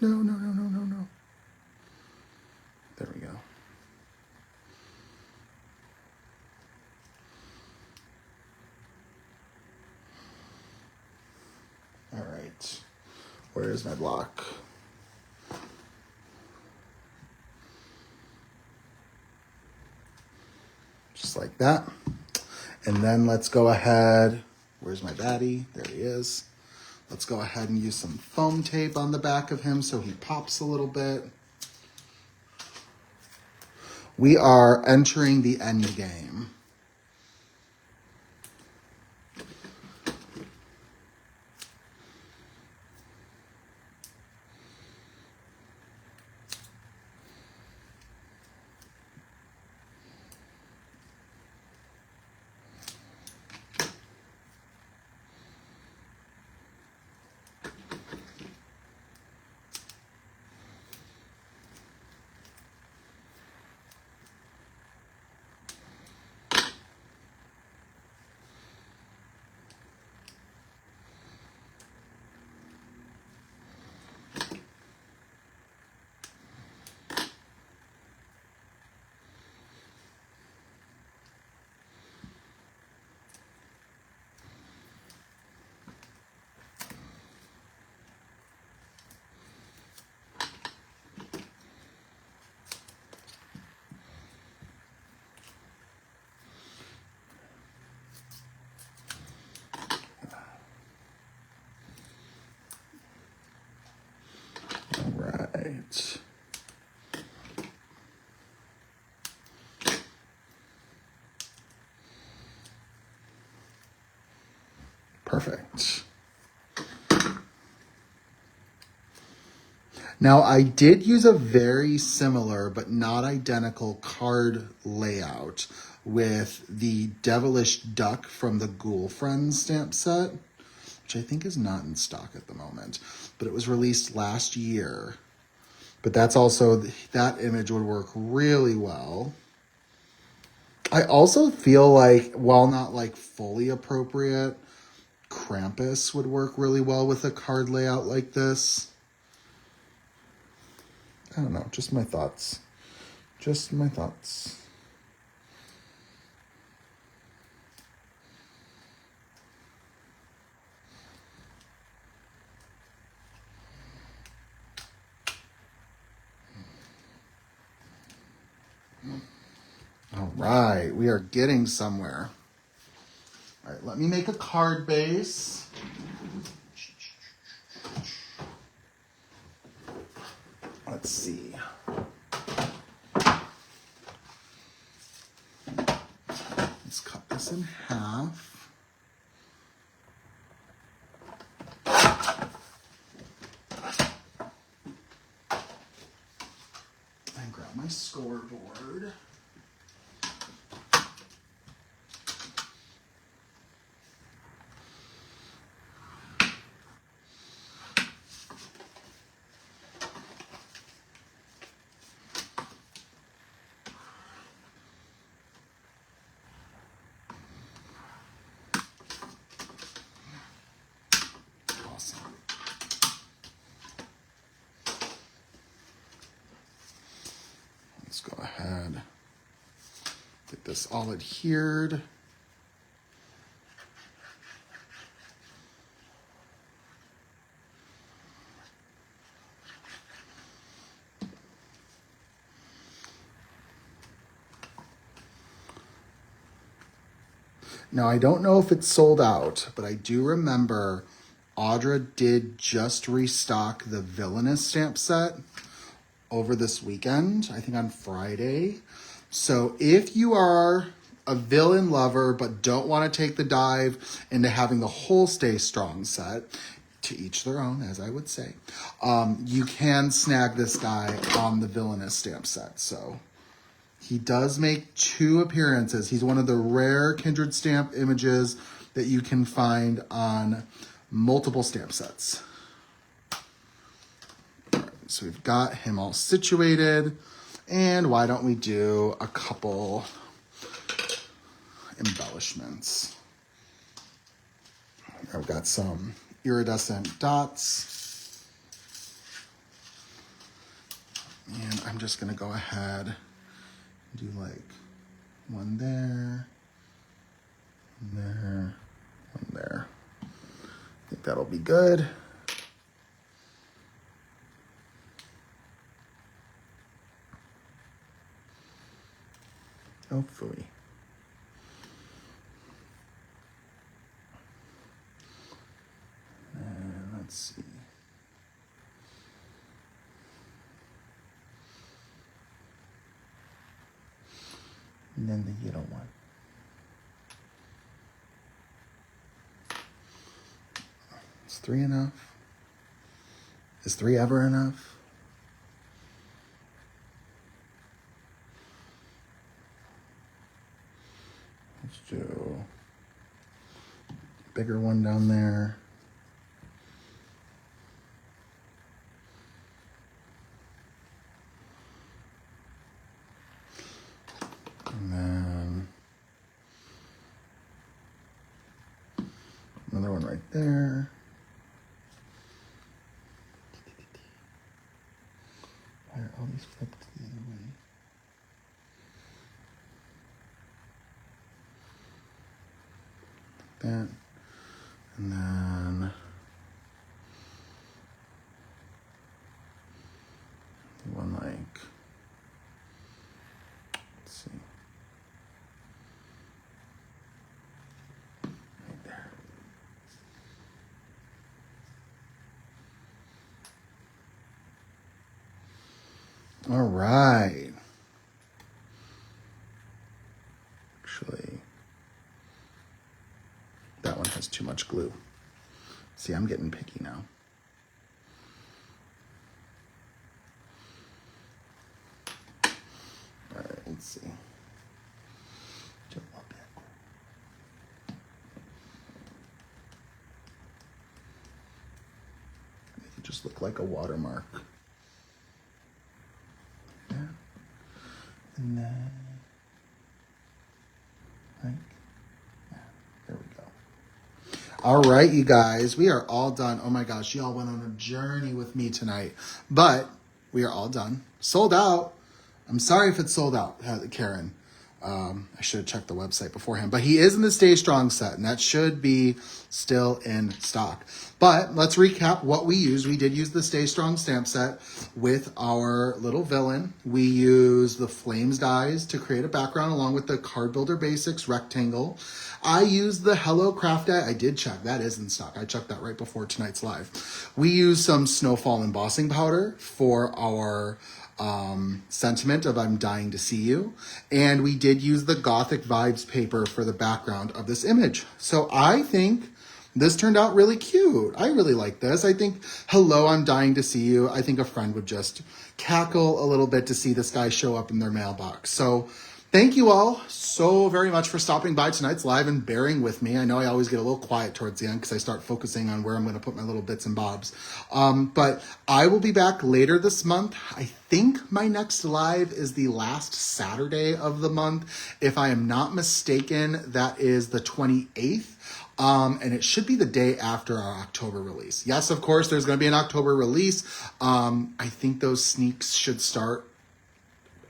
No. There we go. All right. Where is my block? Just like that. And then let's go ahead. Where's my baddie? There he is. Let's go ahead and use some foam tape on the back of him so he pops a little bit. We are entering the end game. Right. Perfect. Now, I did use a very similar but not identical card layout with the Devilish Duck from the Ghoul Friends stamp set, which I think is not in stock at the moment, but it was released last year. But that's also, that image would work really well. I also feel like, while not like fully appropriate, Krampus would work really well with a card layout like this. I don't know, just my thoughts. Just my thoughts. All right, we are getting somewhere. All right, let me make a card base. Let's see. Let's cut this in half. And grab my scoreboard. Let's go ahead, get this all adhered. Now, I don't know if it's sold out, but I do remember Audra did just restock the Villainous stamp set over this weekend, I think on Friday. So if you are a villain lover but don't want to take the dive into having the whole Stay Strong set, to each their own, as I would say, you can snag this guy on the Villainous stamp set. So he does make 2 appearances. He's one of the rare Kindred stamp images that you can find on multiple stamp sets. So we've got him all situated, and why don't we do a couple embellishments? I've got some iridescent dots, and I'm just gonna go ahead and do like one there, one there, one there. I think that'll be good. Hopefully. And let's see. And then the yellow one. Is 3 enough? Is 3 ever enough? Let's do a bigger one down there. And then another one right there. Why are all these flipped the other way? That, and then one like, let's see, right there. All right. Actually, that one has too much glue. See, I'm getting picky now. All right, let's see. Do a little bit. Make it just look like a watermark. Yeah. And then, like, yeah, there we go. All right, you guys, we are all done. Oh my gosh, y'all went on a journey with me tonight, but we are all done. Sold out. I'm sorry if it's sold out, Karen. I should have checked the website beforehand, but he is in the Stay Strong set, and that should be still in stock. But let's recap what we used. We did use the Stay Strong stamp set with our little villain. We used the Flames dies to create a background along with the Card Builder Basics rectangle. I used the Hello Craft die. I did check. That is in stock. I checked that right before tonight's live. We used some Snowfall embossing powder for our sentiment of I'm dying to see you. And we did use the Gothic Vibes paper for the background of this image. So I think this turned out really cute. I really like this. I think, hello, I'm dying to see you. I think a friend would just cackle a little bit to see this guy show up in their mailbox. So thank you all so very much for stopping by tonight's live and bearing with me. I know I always get a little quiet towards the end because I start focusing on where I'm going to put my little bits and bobs. But I will be back later this month. I think my next live is the last Saturday of the month. If I am not mistaken, that is the 28th. And it should be the day after our October release. Yes, of course, there's going to be an October release. I think those sneaks should start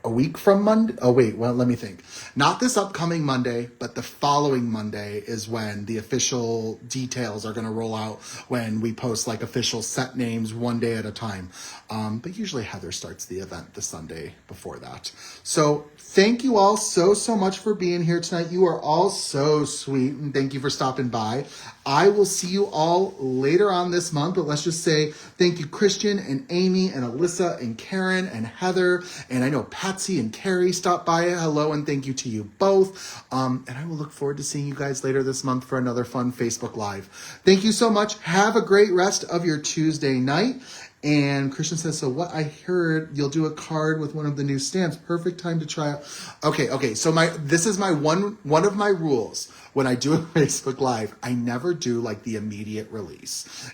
a week from Monday. Oh, wait, well, let me think. Not this upcoming Monday, but the following Monday is when the official details are going to roll out, when we post like official set names one day at a time. But usually Heather starts the event the Sunday before that. So thank you all so much for being here tonight. You are all so sweet, and thank you for stopping by. I will see you all later on this month, but let's just say thank you, Christian and Amy and Alyssa and Karen and Heather, and I know Patsy and Carrie stopped by. Hello, and thank you to you both. And I will look forward to seeing you guys later this month for another fun Facebook Live. Thank you so much. Have a great rest of your Tuesday night. And Christian says, so what I heard, you'll do a card with one of the new stamps. Perfect time to try out. Okay. So this is my one of my rules. When I do a Facebook Live, I never do like the immediate release.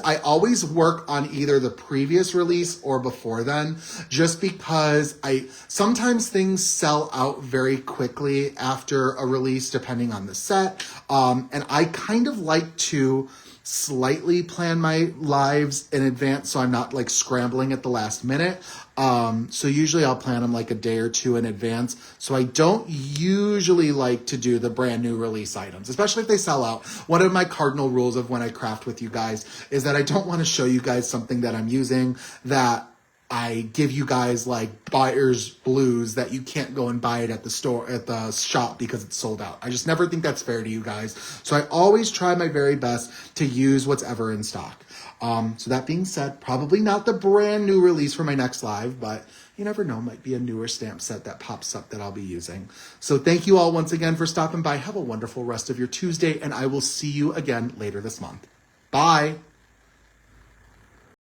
I always work on either the previous release or before then, just because sometimes things sell out very quickly after a release, depending on the set. And I kind of like to slightly plan my lives in advance so I'm not like scrambling at the last minute. So usually I'll plan them like a day or two in advance. So I don't usually like to do the brand new release items, especially if they sell out. One of my cardinal rules of when I craft with you guys is that I don't want to show you guys something that I'm using that I give you guys like buyer's blues that you can't go and buy it at the store, at the shop, because it's sold out. I just never think that's fair to you guys. So I always try my very best to use what's ever in stock. So that being said, probably not the brand new release for my next live, but you never know, might be a newer stamp set that pops up that I'll be using. So thank you all once again for stopping by. Have a wonderful rest of your Tuesday, and I will see you again later this month. Bye.